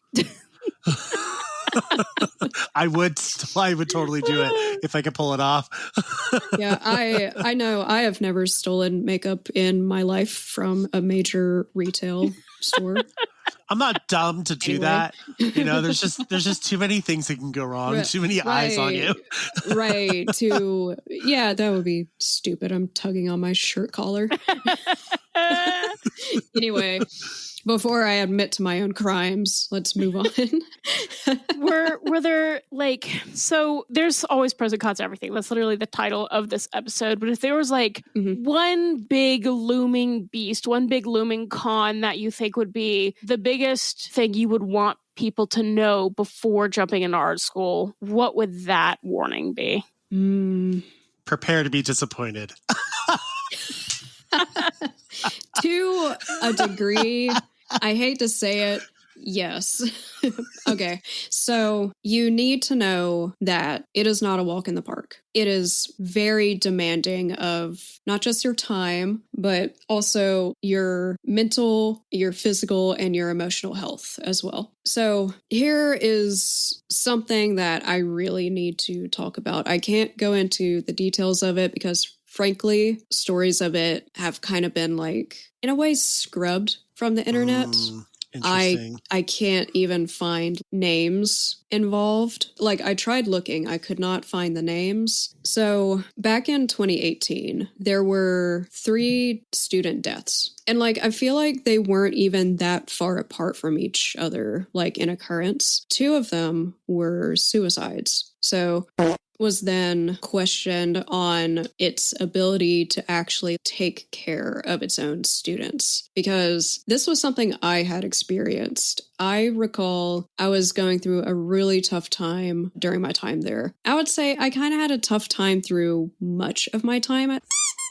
I would totally do it if I could pull it off. Yeah, I know I have never stolen makeup in my life from a major retail store. I'm not dumb to do that. You know, there's just too many things that can go wrong. Too many eyes on you. Right. That would be stupid. I'm tugging on my shirt collar. Anyway, before I admit to my own crimes, let's move on. were there like, so there's always pros and cons to everything. That's literally the title of this episode. But if there was like one big looming beast, one big looming con that you think would be the biggest thing you would want people to know before jumping into art school, what would that warning be? Prepare to be disappointed. To a degree, I hate to say it, yes. Okay, so you need to know that it is not a walk in the park. It is very demanding of not just your time, but also your mental, your physical, and your emotional health as well. So here is something that I really need to talk about. I can't go into the details of it because frankly, stories of it have kind of been like, in a way, scrubbed from the internet. I can't even find names involved. Like, I tried looking, I could not find the names. So back in 2018, there were 3 student deaths. And like, I feel like they weren't even that far apart from each other, like in occurrence. 2 of them were suicides. So was then questioned on its ability to actually take care of its own students, because this was something I had experienced. I recall I was going through a really tough time during my time there. I would say I kind of had a tough time through much of my time at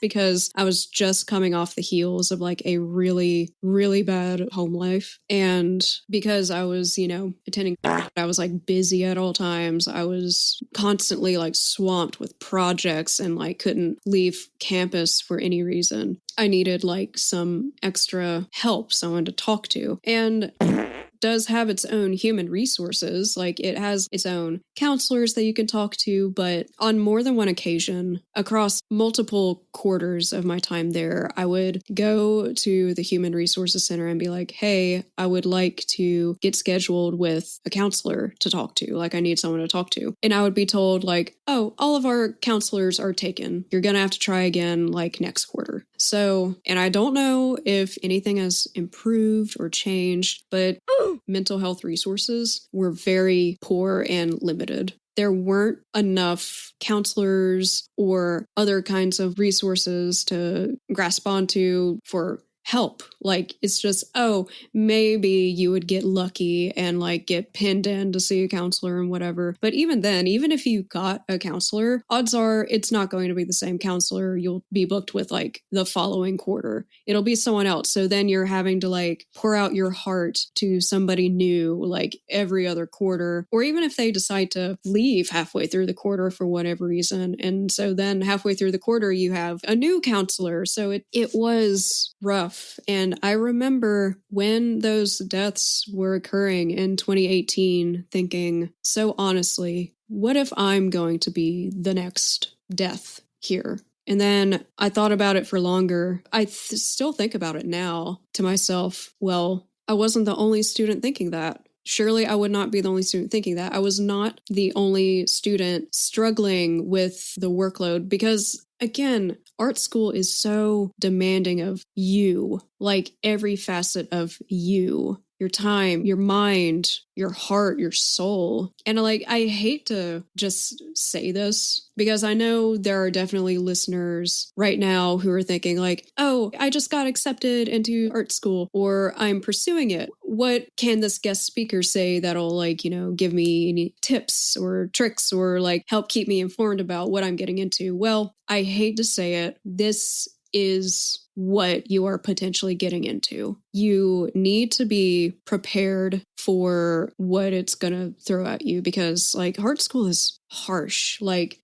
because I was just coming off the heels of like a really, really bad home life. And because I was, attending, I was like busy at all times. I was constantly like swamped with projects and like couldn't leave campus for any reason. I needed like some extra help, someone to talk to. And does have its own human resources. Like it has its own counselors that you can talk to, but on more than one occasion across multiple quarters of my time there, I would go to the Human Resources Center and be like, hey, I would like to get scheduled with a counselor to talk to. Like I need someone to talk to. And I would be told like, oh, all of our counselors are taken. You're going to have to try again like next quarter. So, and I don't know if anything has improved or changed, but mental health resources were very poor and limited. There weren't enough counselors or other kinds of resources to grasp onto for help. Like, it's just, oh, maybe you would get lucky and like get pinned in to see a counselor and whatever. But even then, even if you got a counselor, odds are it's not going to be the same counselor you'll be booked with like the following quarter. It'll be someone else. So then you're having to like pour out your heart to somebody new like every other quarter, or even if they decide to leave halfway through the quarter for whatever reason. And so then halfway through the quarter, you have a new counselor. So it was rough. And I remember when those deaths were occurring in 2018, thinking, so honestly, what if I'm going to be the next death here? And then I thought about it for longer. I still think about it now to myself. Well, I wasn't the only student thinking that. Surely I would not be the only student thinking that. I was not the only student struggling with the workload because, again, art school is so demanding of you, like every facet of you. Your time, your mind, your heart, your soul. And like, I hate to just say this because I know there are definitely listeners right now who are thinking like, oh, I just got accepted into art school or I'm pursuing it. What can this guest speaker say that'll like, give me any tips or tricks or like help keep me informed about what I'm getting into? Well, I hate to say it. This is what you are potentially getting into. You need to be prepared for what it's going to throw at you because like art school is harsh. Like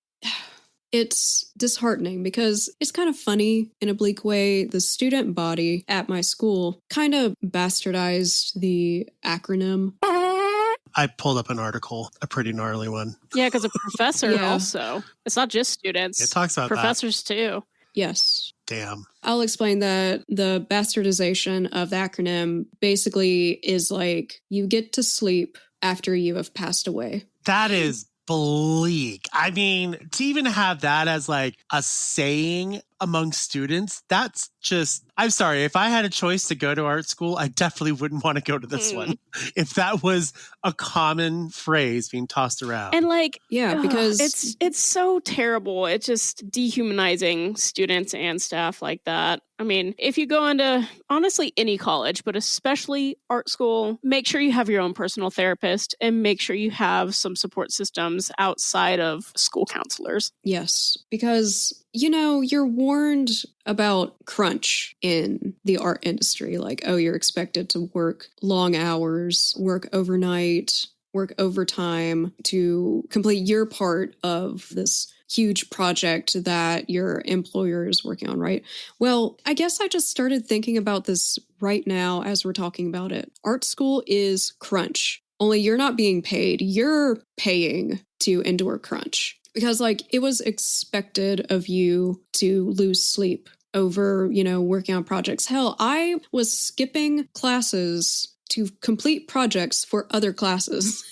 it's disheartening because it's kind of funny in a bleak way. The student body at my school kind of bastardized the acronym. I pulled up an article, a pretty gnarly one. Yeah, because a professor also. It's not just students. It talks about professors too. Yes. Damn. I'll explain that the bastardization of the acronym basically is like you get to sleep after you have passed away. That is bleak. I mean, to even have that as like a saying among students, that's just, I'm sorry, if I had a choice to go to art school, I definitely wouldn't want to go to this one. If that was a common phrase being tossed around. And like, yeah, because it's so terrible. It's just dehumanizing students and staff like that. I mean, if you go into honestly any college, but especially art school, make sure you have your own personal therapist and make sure you have some support systems outside of school counselors. Yes, because you're warned about crunch in the art industry. Like, oh, you're expected to work long hours, work overnight, work overtime to complete your part of this huge project that your employer is working on, right? Well, I guess I just started thinking about this right now as we're talking about it. Art school is crunch. Only you're not being paid. You're paying to endure crunch. Because, like, it was expected of you to lose sleep over, working on projects. Hell, I was skipping classes to complete projects for other classes.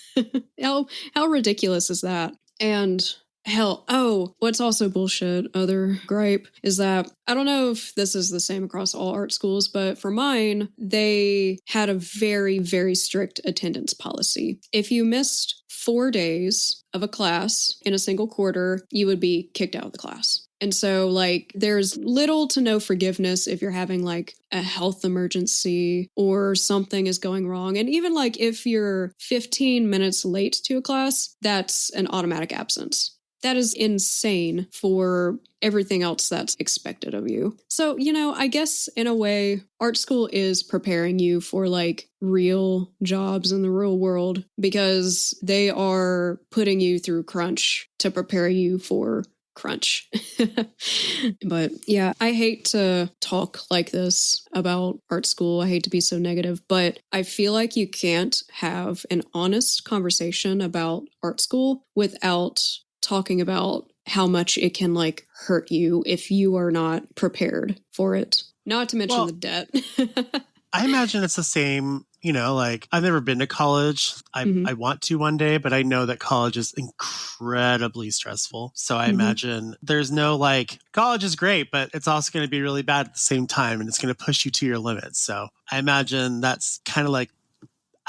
How ridiculous is that? And hell, what's also bullshit, other gripe, is that I don't know if this is the same across all art schools, but for mine, they had a very, very strict attendance policy. If you missed 4 days of a class in a single quarter, you would be kicked out of the class. And so, like, there's little to no forgiveness if you're having, like, a health emergency or something is going wrong. And even, like, if you're 15 minutes late to a class, that's an automatic absence. That is insane for everything else that's expected of you. So, I guess in a way, art school is preparing you for like real jobs in the real world because they are putting you through crunch to prepare you for crunch. But yeah, I hate to talk like this about art school. I hate to be so negative, but I feel like you can't have an honest conversation about art school without talking about how much it can like hurt you if you are not prepared for it. Not to mention the debt. I imagine it's the same, like I've never been to college. I want to one day, but I know that college is incredibly stressful. So I imagine there's no like, college is great, but it's also going to be really bad at the same time and it's going to push you to your limits. So I imagine that's kind of like,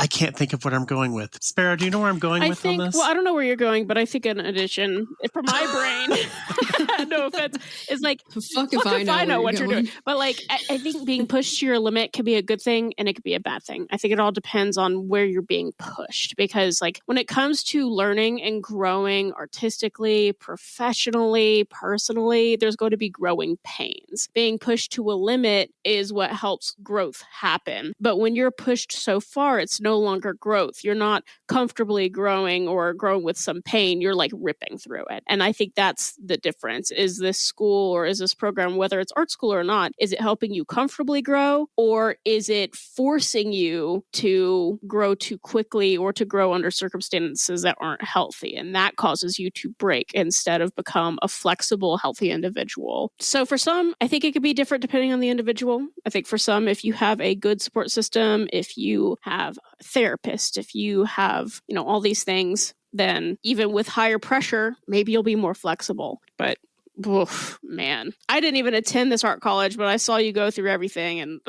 I can't think of what I'm going with. Sparrow, do you know where I'm going on this? Well, I don't know where you're going, but I think in addition, for my brain, no offense, is like, fuck if I know what you're doing. But like, I think being pushed to your limit can be a good thing and it could be a bad thing. I think it all depends on where you're being pushed, because like when it comes to learning and growing artistically, professionally, personally, there's going to be growing pains. Being pushed to a limit is what helps growth happen. But when you're pushed so far, it's no longer growth. You're not comfortably growing or growing with some pain. You're like ripping through it. And I think that's the difference. Is this school or is this program, whether it's art school or not, is it helping you comfortably grow, or is it forcing you to grow too quickly or to grow under circumstances that aren't healthy? And that causes you to break instead of become a flexible, healthy individual. So for some, I think it could be different depending on the individual. I think for some, if you have a good support system, if you have a therapist, if you have, all these things, then even with higher pressure, maybe you'll be more flexible. But oof, man, I didn't even attend this art college, but I saw you go through everything and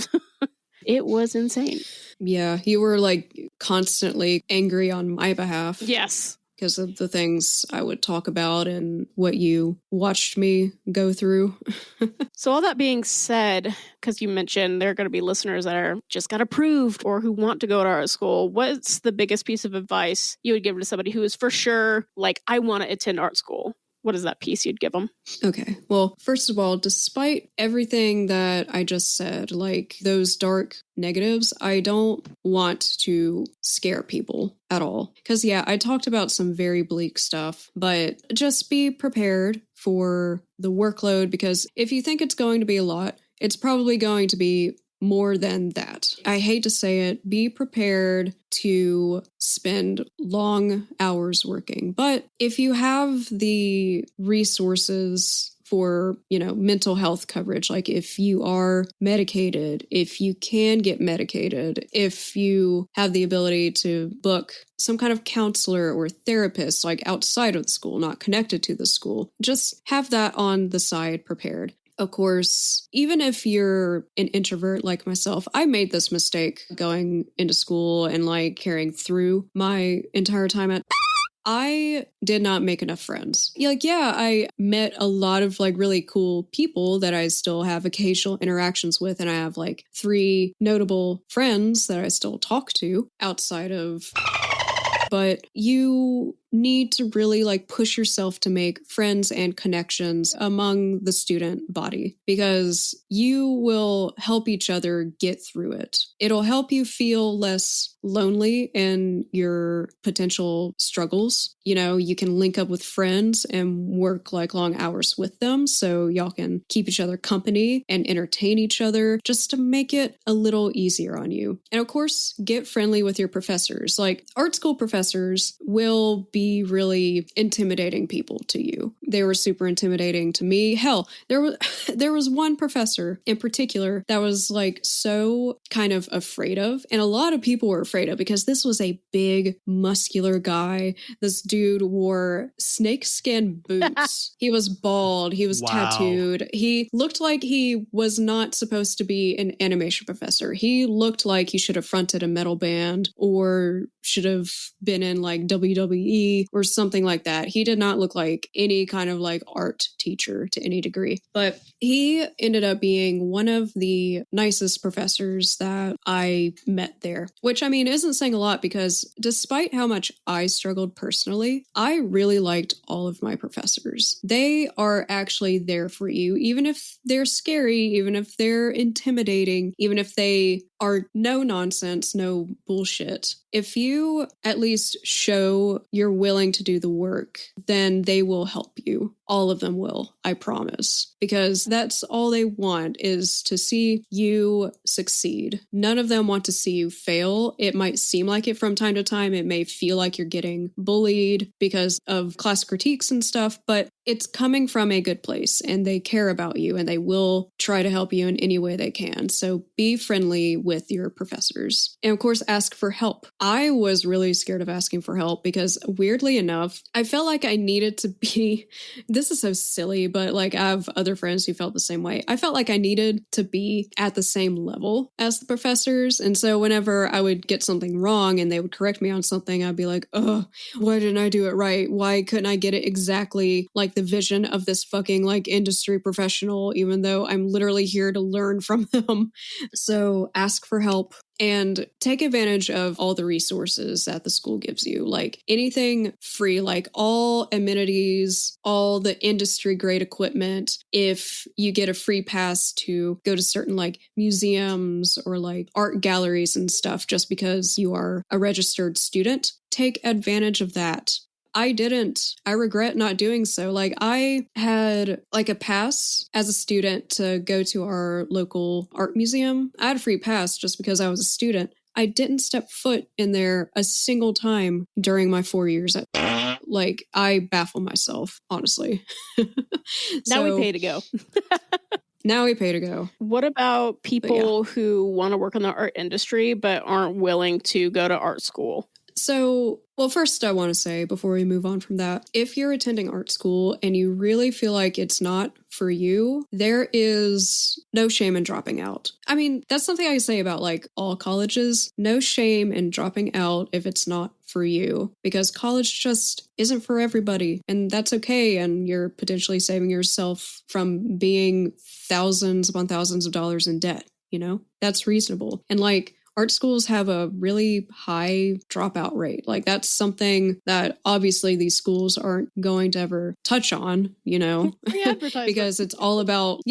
it was insane. Yeah, you were like constantly angry on my behalf. Yes. Because of the things I would talk about and what you watched me go through. So all that being said, because you mentioned there are going to be listeners that are just got approved or who want to go to art school, what's the biggest piece of advice you would give to somebody who is for sure like, I want to attend art school? What is that piece you'd give them? Okay. Well, first of all, despite everything that I just said, like those dark negatives, I don't want to scare people at all. Because yeah, I talked about some very bleak stuff, but just be prepared for the workload, because if you think it's going to be a lot, it's probably going to be more than that. I hate to say it, be prepared to spend long hours working. But if you have the resources for, mental health coverage, like if you are medicated, if you can get medicated, if you have the ability to book some kind of counselor or therapist, like outside of the school, not connected to the school, just have that on the side prepared. Of course, even if you're an introvert like myself, I made this mistake going into school and like carrying through my entire time at I did not make enough friends. I met a lot of like really cool people that I still have occasional interactions with. And I have like 3 notable friends that I still talk to outside of. But you need to really like push yourself to make friends and connections among the student body, because you will help each other get through it. It'll help you feel less lonely in your potential struggles. You can link up with friends and work like long hours with them so y'all can keep each other company and entertain each other, just to make it a little easier on you. And of course, get friendly with your professors. Like art school professors will be really intimidating people to you. They were super intimidating to me. Hell, there was one professor in particular that was like so kind of afraid of, and a lot of people were afraid of, because this was a big, muscular guy. This dude wore snakeskin boots. He was bald. He was tattooed. He looked like he was not supposed to be an animation professor. He looked like he should have fronted a metal band or should have been in like WWE or something like that. He did not look like any kind of like art teacher to any degree. But he ended up being one of the nicest professors that I met there, which I mean isn't saying a lot, because despite how much I struggled personally, I really liked all of my professors. They are actually there for you, even if they're scary, even if they're intimidating, even if they are no nonsense, no bullshit. If you at least show you're willing to do the work, then they will help you. All of them will, I promise. Because that's all they want, is to see you succeed. None of them want to see you fail. It might seem like it from time to time. It may feel like you're getting bullied because of class critiques and stuff, but it's coming from a good place and they care about you and they will try to help you in any way they can. So be friendly with your professors. And of course, ask for help. I was really scared of asking for help because weirdly enough, I felt like I needed to be This is so silly, but like I have other friends who felt the same way. I felt like I needed to be at the same level as the professors. And so whenever I would get something wrong and they would correct me on something, I'd be like, oh, why didn't I do it right? Why couldn't I get it exactly like the vision of this fucking like industry professional, even though I'm literally here to learn from them? So ask for help. And take advantage of all the resources that the school gives you, like anything free, like all amenities, all the industry grade equipment. If you get a free pass to go to certain like museums or like art galleries and stuff, just because you are a registered student, take advantage of that. I didn't. I regret not doing so. Like I had like a pass as a student to go to our local art museum. I had a free pass just because I was a student. I didn't step foot in there a single time during my 4 years at like I baffle myself, honestly. Now we pay to go. Now we pay to go. What about people who want to work in the art industry but aren't willing to go to art school? So, well, first I want to say before we move on from that, if you're attending art school and you really feel like it's not for you, there is no shame in dropping out. I mean, that's something I say about like all colleges. No shame in dropping out if it's not for you, because college just isn't for everybody, and that's okay. And you're potentially saving yourself from being thousands upon thousands of dollars in debt, you know? That's reasonable. And like, art schools have a really high dropout rate. Like that's something that obviously these schools aren't going to ever touch on, you know, because it's all about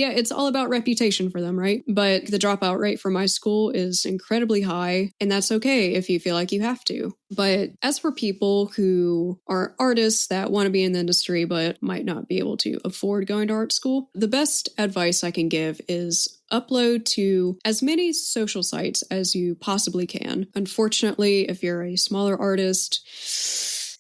reputation for them, right? But the dropout rate for my school is incredibly high, and that's okay if you feel like you have to. But as for people who are artists that want to be in the industry but might not be able to afford going to art school, the best advice I can give is upload to as many social sites as you possibly can. Unfortunately, if you're a smaller artist,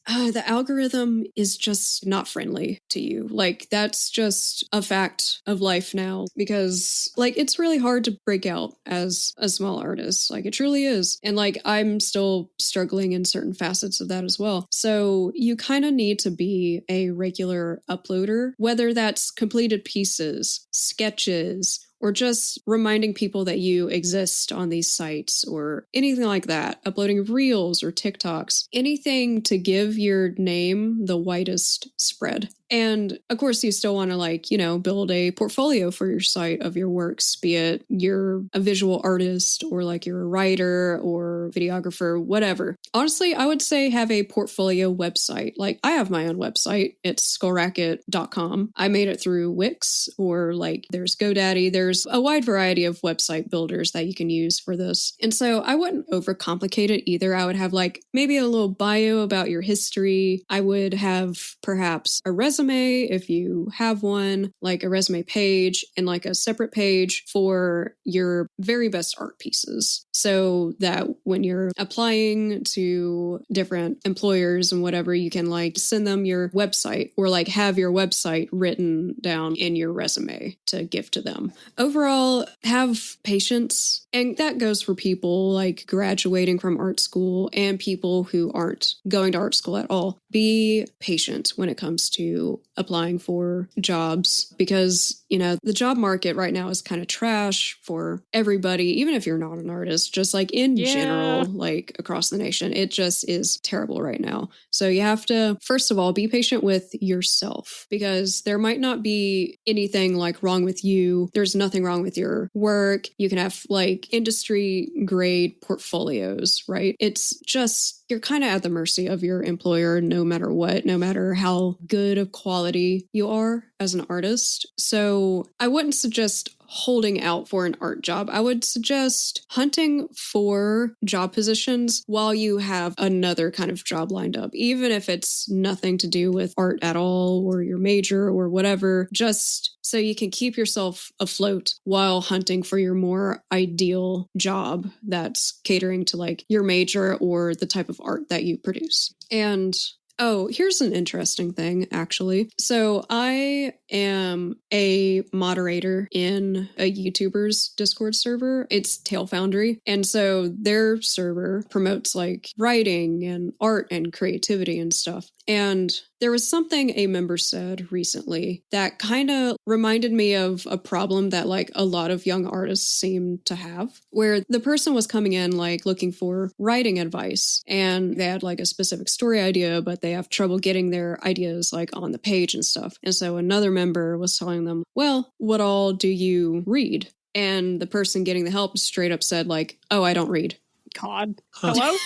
the algorithm is just not friendly to you. Like, that's just a fact of life now, because like it's really hard to break out as a small artist. Like, it truly is. And like, I'm still struggling in certain facets of that as well. So you kind of need to be a regular uploader, whether that's completed pieces, sketches, or just reminding people that you exist on these sites or anything like that, uploading reels or TikToks, anything to give your name the widest spread. And of course, you still want to like, you know, build a portfolio for your site of your works, be it you're a visual artist or like you're a writer or videographer, whatever. Honestly, I would say have a portfolio website. Like I have my own website. It's SkullRacket.com. I made it through Wix, or like there's GoDaddy. There's a wide variety of website builders that you can use for this. And so I wouldn't overcomplicate it either. I would have like maybe a little bio about your history. I would have perhaps a resume if you have one, like a resume page, and like a separate page for your very best art pieces. So that when you're applying to different employers and whatever, you can like send them your website, or like have your website written down in your resume to give to them. Overall, have patience. And that goes for people like graduating from art school and people who aren't going to art school at all. Be patient when it comes to applying for jobs, because, you know, the job market right now is kind of trash for everybody, even if you're not an artist, just like in general, like across the nation. It just is terrible right now. So you have to, first of all, be patient with yourself, because there might not be anything like wrong with you. There's nothing wrong with your work. You can have like industry grade portfolios, right? It's just, you're kind of at the mercy of your employer no matter what, no matter how good of quality you are as an artist. So I wouldn't suggest holding out for an art job. I would suggest hunting for job positions while you have another kind of job lined up, even if it's nothing to do with art at all or your major or whatever, just so you can keep yourself afloat while hunting for your more ideal job that's catering to like your major or the type of art that you produce. And oh, here's an interesting thing, actually. So I am a moderator in a YouTuber's Discord server. It's Tail Foundry. And so their server promotes like writing and art and creativity and stuff. And There was something a member said recently that kind of reminded me of a problem that like a lot of young artists seem to have, where the person was coming in like looking for writing advice and they had like a specific story idea, but they have trouble getting their ideas like on the page and stuff. And so another member was telling them, well, what all do you read? And the person getting the help straight up said like, oh, I don't read. God. Hello?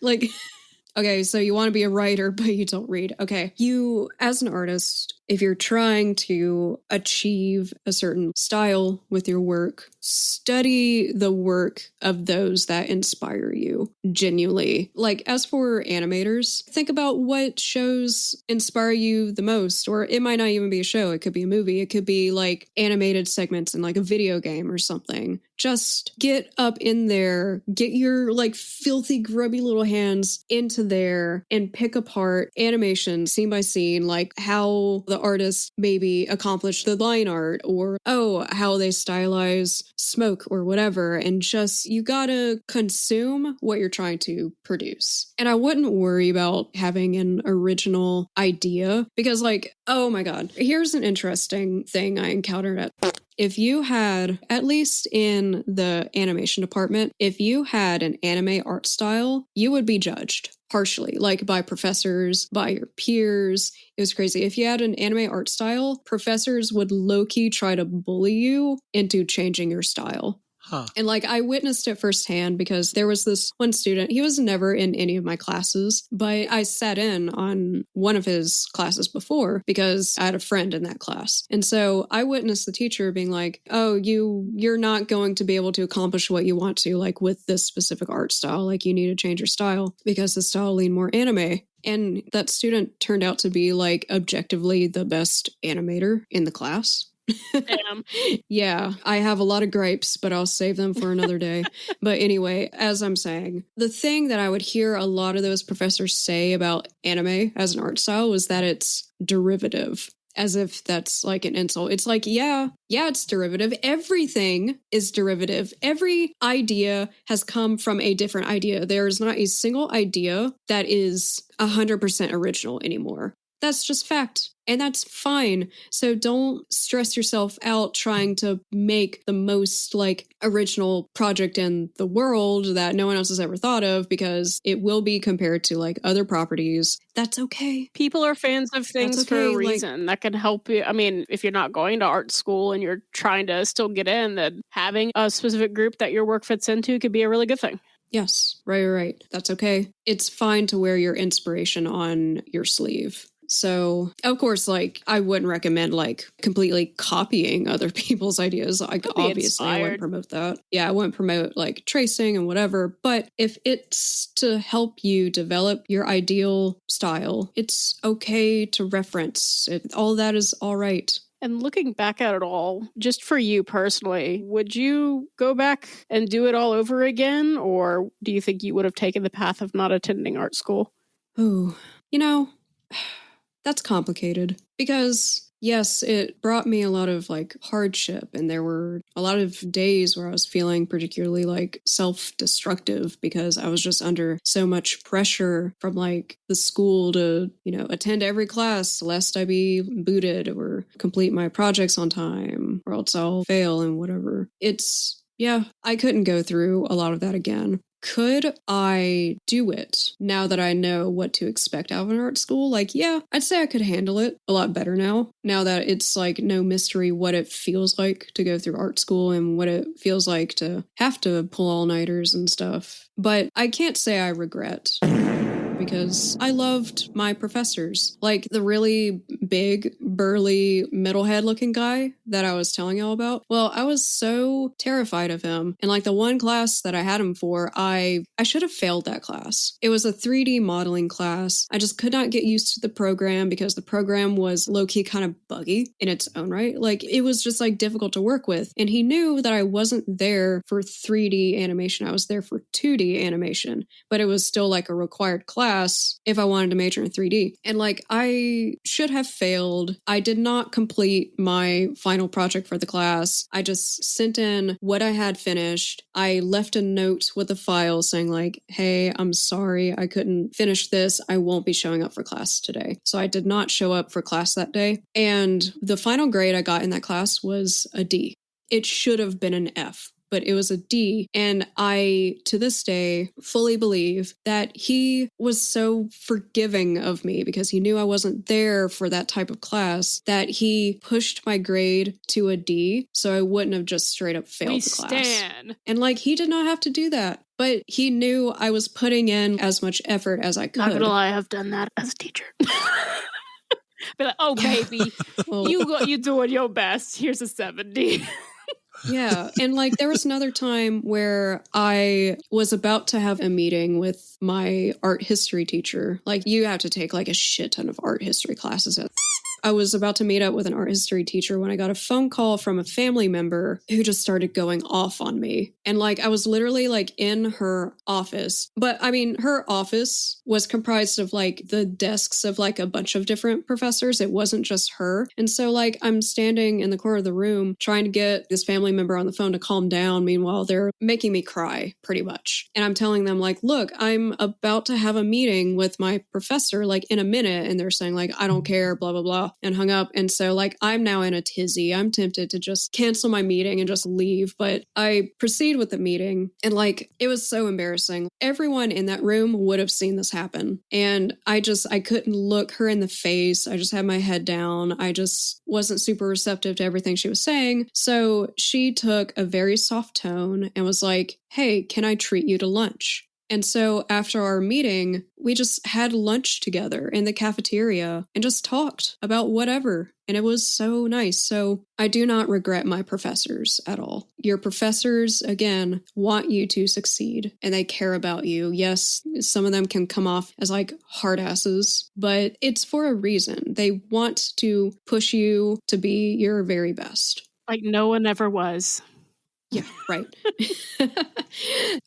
Like, okay, so you want to be a writer, but you don't read. Okay. You, as an artist, if you're trying to achieve a certain style with your work, study the work of those that inspire you genuinely. Like, as for animators, think about what shows inspire you the most. Or it might not even be a show. It could be a movie. It could be like animated segments in like a video game or something. Just get up in there, get your like filthy, grubby little hands into there and pick apart animation scene by scene, like how the artist maybe accomplished the line art or, how they stylize smoke or whatever. And just, you gotta consume what you're trying to produce. And I wouldn't worry about having an original idea because like, oh my God, here's an interesting thing I encountered at if you had, at least in the animation department, if you had an anime art style, you would be judged harshly, like by professors, by your peers. It was crazy. If you had an anime art style, professors would low-key try to bully you into changing your style. Huh. And like I witnessed it firsthand because there was this one student, he was never in any of my classes, but I sat in on one of his classes before because I had a friend in that class. And so I witnessed the teacher being like, oh, you're not going to be able to accomplish what you want to, like with this specific art style, like you need to change your style because the style lean more anime. And that student turned out to be like objectively the best animator in the class. Damn. Yeah, I have a lot of gripes, but I'll save them for another day. But anyway, as I'm saying, the thing that I would hear a lot of those professors say about anime as an art style was that it's derivative, as if that's like an insult. It's like, yeah, it's derivative. Everything is derivative. Every idea has come from a different idea. There's not a single idea that is 100% original anymore. That's just fact. And that's fine. So don't stress yourself out trying to make the most like original project in the world that no one else has ever thought of because it will be compared to like other properties. That's okay. People are fans of things for a reason. That can help you. I mean, if you're not going to art school and you're trying to still get in, then having a specific group that your work fits into could be a really good thing. Yes, right. That's okay. It's fine to wear your inspiration on your sleeve. So, of course, like, I wouldn't recommend, like, completely copying other people's ideas. Like, obviously, I wouldn't promote that. Yeah, I wouldn't promote, like, tracing and whatever. But if it's to help you develop your ideal style, it's okay to reference it. All that is all right. And looking back at it all, just for you personally, would you go back and do it all over again? Or do you think you would have taken the path of not attending art school? Oh, that's complicated because, yes, it brought me a lot of like hardship. And there were a lot of days where I was feeling particularly like self-destructive because I was just under so much pressure from like the school to, attend every class lest I be booted or complete my projects on time or else I'll fail and whatever. I couldn't go through a lot of that again. Could I do it now that I know what to expect out of an art school? Like, yeah, I'd say I could handle it a lot better now that it's like no mystery what it feels like to go through art school and what it feels like to have to pull all-nighters and stuff. But I can't say I regret because I loved my professors. Like the really big, burly, metalhead looking guy that I was telling y'all about. Well, I was so terrified of him. And like the one class that I had him for, I should have failed that class. It was a 3D modeling class. I just could not get used to the program because the program was low-key kind of buggy in its own right. Like it was just like difficult to work with. And he knew that I wasn't there for 3D animation. I was there for 2D animation, but it was still like a required class. class if I wanted to major in 3D. And like, I should have failed. I did not complete my final project for the class. I just sent in what I had finished. I left a note with the file saying like, hey, I'm sorry, I couldn't finish this. I won't be showing up for class today. So I did not show up for class that day. And the final grade I got in that class was a D. It should have been an F, but it was a D. And I, to this day, fully believe that he was so forgiving of me because he knew I wasn't there for that type of class, that he pushed my grade to a D so I wouldn't have just straight up failed the class. And like, he did not have to do that. But he knew I was putting in as much effort as I could. Not gonna lie, I've done that as a teacher. Be like, oh, baby, Well, you doing your best. Here's a 70. yeah. And like, there was another time where I was about to have a meeting with my art history teacher. Like, you have to take like a shit ton of art history classes at I was about to meet up with an art history teacher when I got a phone call from a family member who just started going off on me. And like, I was literally like in her office. But I mean, her office was comprised of like the desks of like a bunch of different professors. It wasn't just her. And so like, I'm standing in the corner of the room trying to get this family member on the phone to calm down. Meanwhile, they're making me cry pretty much. And I'm telling them like, look, I'm about to have a meeting with my professor like in a minute. And they're saying like, I don't care, blah, blah, blah. And hung up. And so like, I'm now in a tizzy. I'm tempted to just cancel my meeting and just leave. But I proceed with the meeting. And like, it was so embarrassing. Everyone in that room would have seen this happen. And I couldn't look her in the face. I just had my head down. I just wasn't super receptive to everything she was saying. So she took a very soft tone and was like, hey, can I treat you to lunch? And so after our meeting, we just had lunch together in the cafeteria and just talked about whatever. And it was so nice. So I do not regret my professors at all. Your professors, again, want you to succeed and they care about you. Yes, some of them can come off as like hard asses, but it's for a reason. They want to push you to be your very best. Like no one ever was. Yeah, right.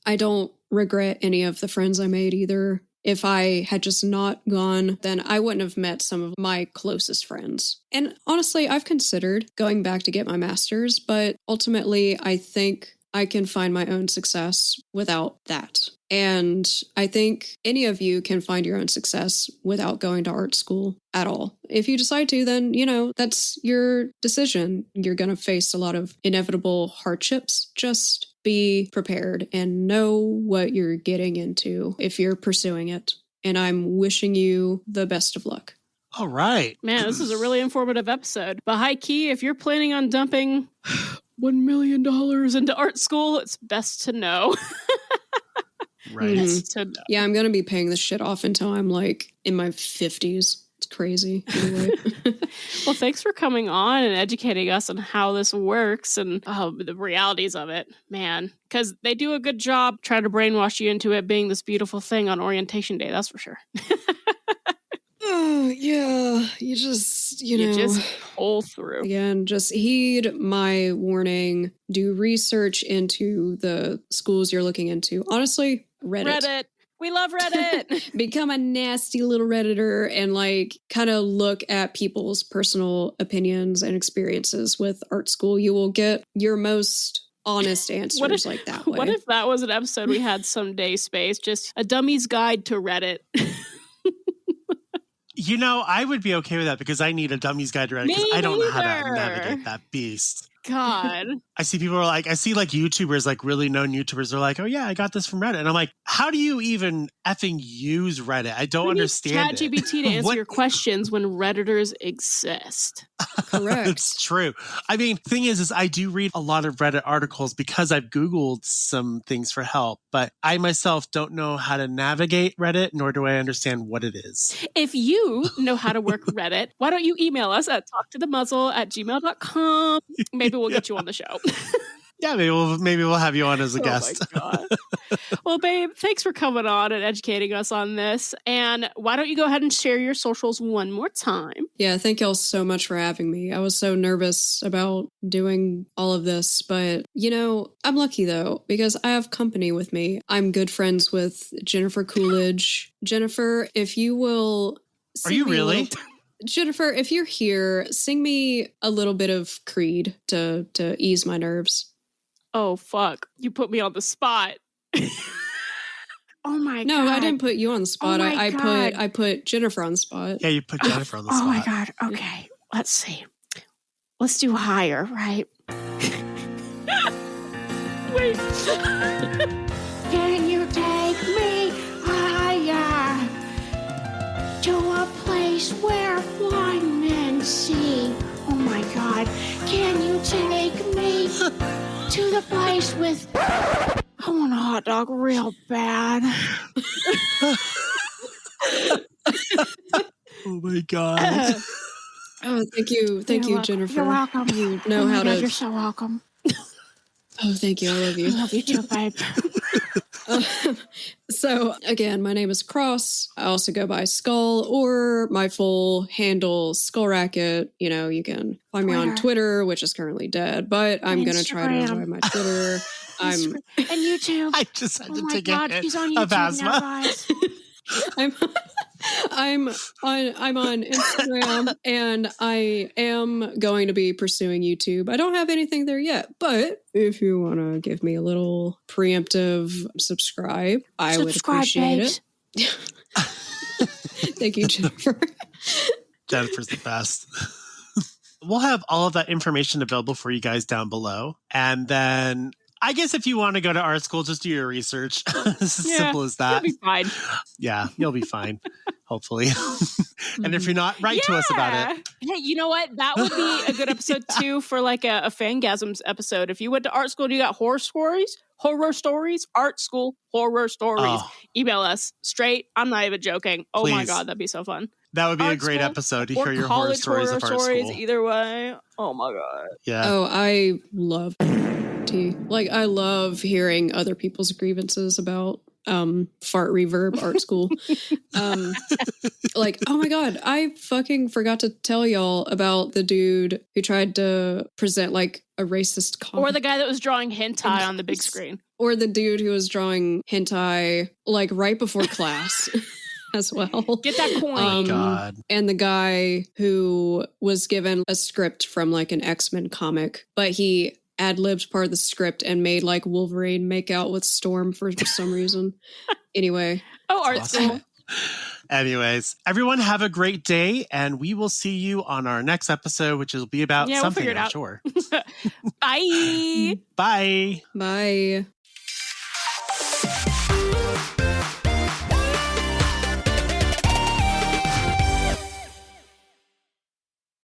I don't regret any of the friends I made either. If I had just not gone, then I wouldn't have met some of my closest friends. And honestly, I've considered going back to get my master's, but ultimately, I think I can find my own success without that. And I think any of you can find your own success without going to art school at all. If you decide to, then, that's your decision. You're going to face a lot of inevitable hardships. Just be prepared and know what you're getting into if you're pursuing it. And I'm wishing you the best of luck. All right. Man, this is a really informative episode. But high key, if you're planning on dumping $1 million into art school, it's best to know. Right. Best to know. Yeah, I'm going to be paying this shit off until I'm like in my 50s. It's crazy. Anyway. Well, thanks for coming on and educating us on how this works and the realities of it, man. Because they do a good job trying to brainwash you into it being this beautiful thing on orientation day, that's for sure. Oh, yeah. You just pull through. Again, just heed my warning. Do research into the schools you're looking into. Honestly, Reddit. We love Reddit. Become a nasty little Redditor and like kind of look at people's personal opinions and experiences with art school. You will get your most honest answers like that way. What if that was an episode we had someday, Space? Just a dummy's guide to Reddit. I would be okay with that because I need a dummy's guide to Reddit because I don't know how to navigate that beast. God. I see people YouTubers, like really known YouTubers are like, oh yeah, I got this from Reddit. And I'm like, how do you even effing use Reddit? I don't understand ChatGPT to answer your questions when Redditors exist. Correct. It's true. I mean, thing is I do read a lot of Reddit articles because I've Googled some things for help, but I myself don't know how to navigate Reddit, nor do I understand what it is. If you know how to work Reddit, why don't you email us at talktothemuzzle@gmail.com? Maybe we'll get you on the show. Yeah, maybe we'll have you on as a guest. Oh my God. Well, babe, thanks for coming on and educating us on this. And why don't you go ahead and share your socials one more time? Yeah, thank y'all so much for having me. I was so nervous about doing all of this, but I'm lucky though, because I have company with me. I'm good friends with Jennifer Coolidge. Jennifer, if you will... Are you really? Jennifer, if you're here, sing me a little bit of Creed to ease my nerves. Oh, fuck. You put me on the spot. Oh my God. No, I didn't put you on the spot. Oh I put Jennifer on the spot. Yeah, you put Jennifer on the spot. Oh my God. Okay. Let's see. Let's do higher, right? Wait. Can you take me higher to a place where blind men see? Oh my God. Can you take me to the place with... I want a hot dog real bad. Oh my God. Oh, thank you, Jennifer. You're welcome. You know how to... You're so welcome. Oh, thank you. I love you. I love you too, babe. So, again, my name is Cross. I also go by Skull, or my full handle, SkullRacket. You can find me on Twitter, which is currently dead, but I'm going to try to enjoy my Twitter. And YouTube. I just had to take God, a hit he's on of YouTube asthma. now, guys. I'm on Instagram, and I am going to be pursuing YouTube. I don't have anything there yet, but if you want to give me a little preemptive subscribe, I would appreciate it. Thank you, Jennifer. Jennifer's the best. We'll have all of that information available for you guys down below. And then I guess if you want to go to art school, just do your research. It's as simple as that. You'll be fine. Yeah, you'll be fine, hopefully. And if you're not, write to us about it. Hey, you know what? That would be a good episode too for like a Fangasms episode. If you went to art school and you got horror stories, art school horror stories, email us straight. I'm not even joking. Oh Please. my God, that'd be so fun. That would be a great episode to hear your horror stories of art school. Either way. Oh my God. Yeah. Oh, I love tea. Like, I love hearing other people's grievances about fart reverb art school. Like, oh my God, I fucking forgot to tell y'all about the dude who tried to present like a racist comic. Or the guy that was drawing hentai on the big screen. Or the dude who was drawing hentai like right before class. As well. Get that coin. Oh God. And the guy who was given a script from like an X-Men comic, but he ad-libbed part of the script and made like Wolverine make out with Storm for some reason. Anyway. Oh, art school. Anyways, everyone have a great day, and we will see you on our next episode, which will be about something, I'm sure. Bye. Bye. Bye.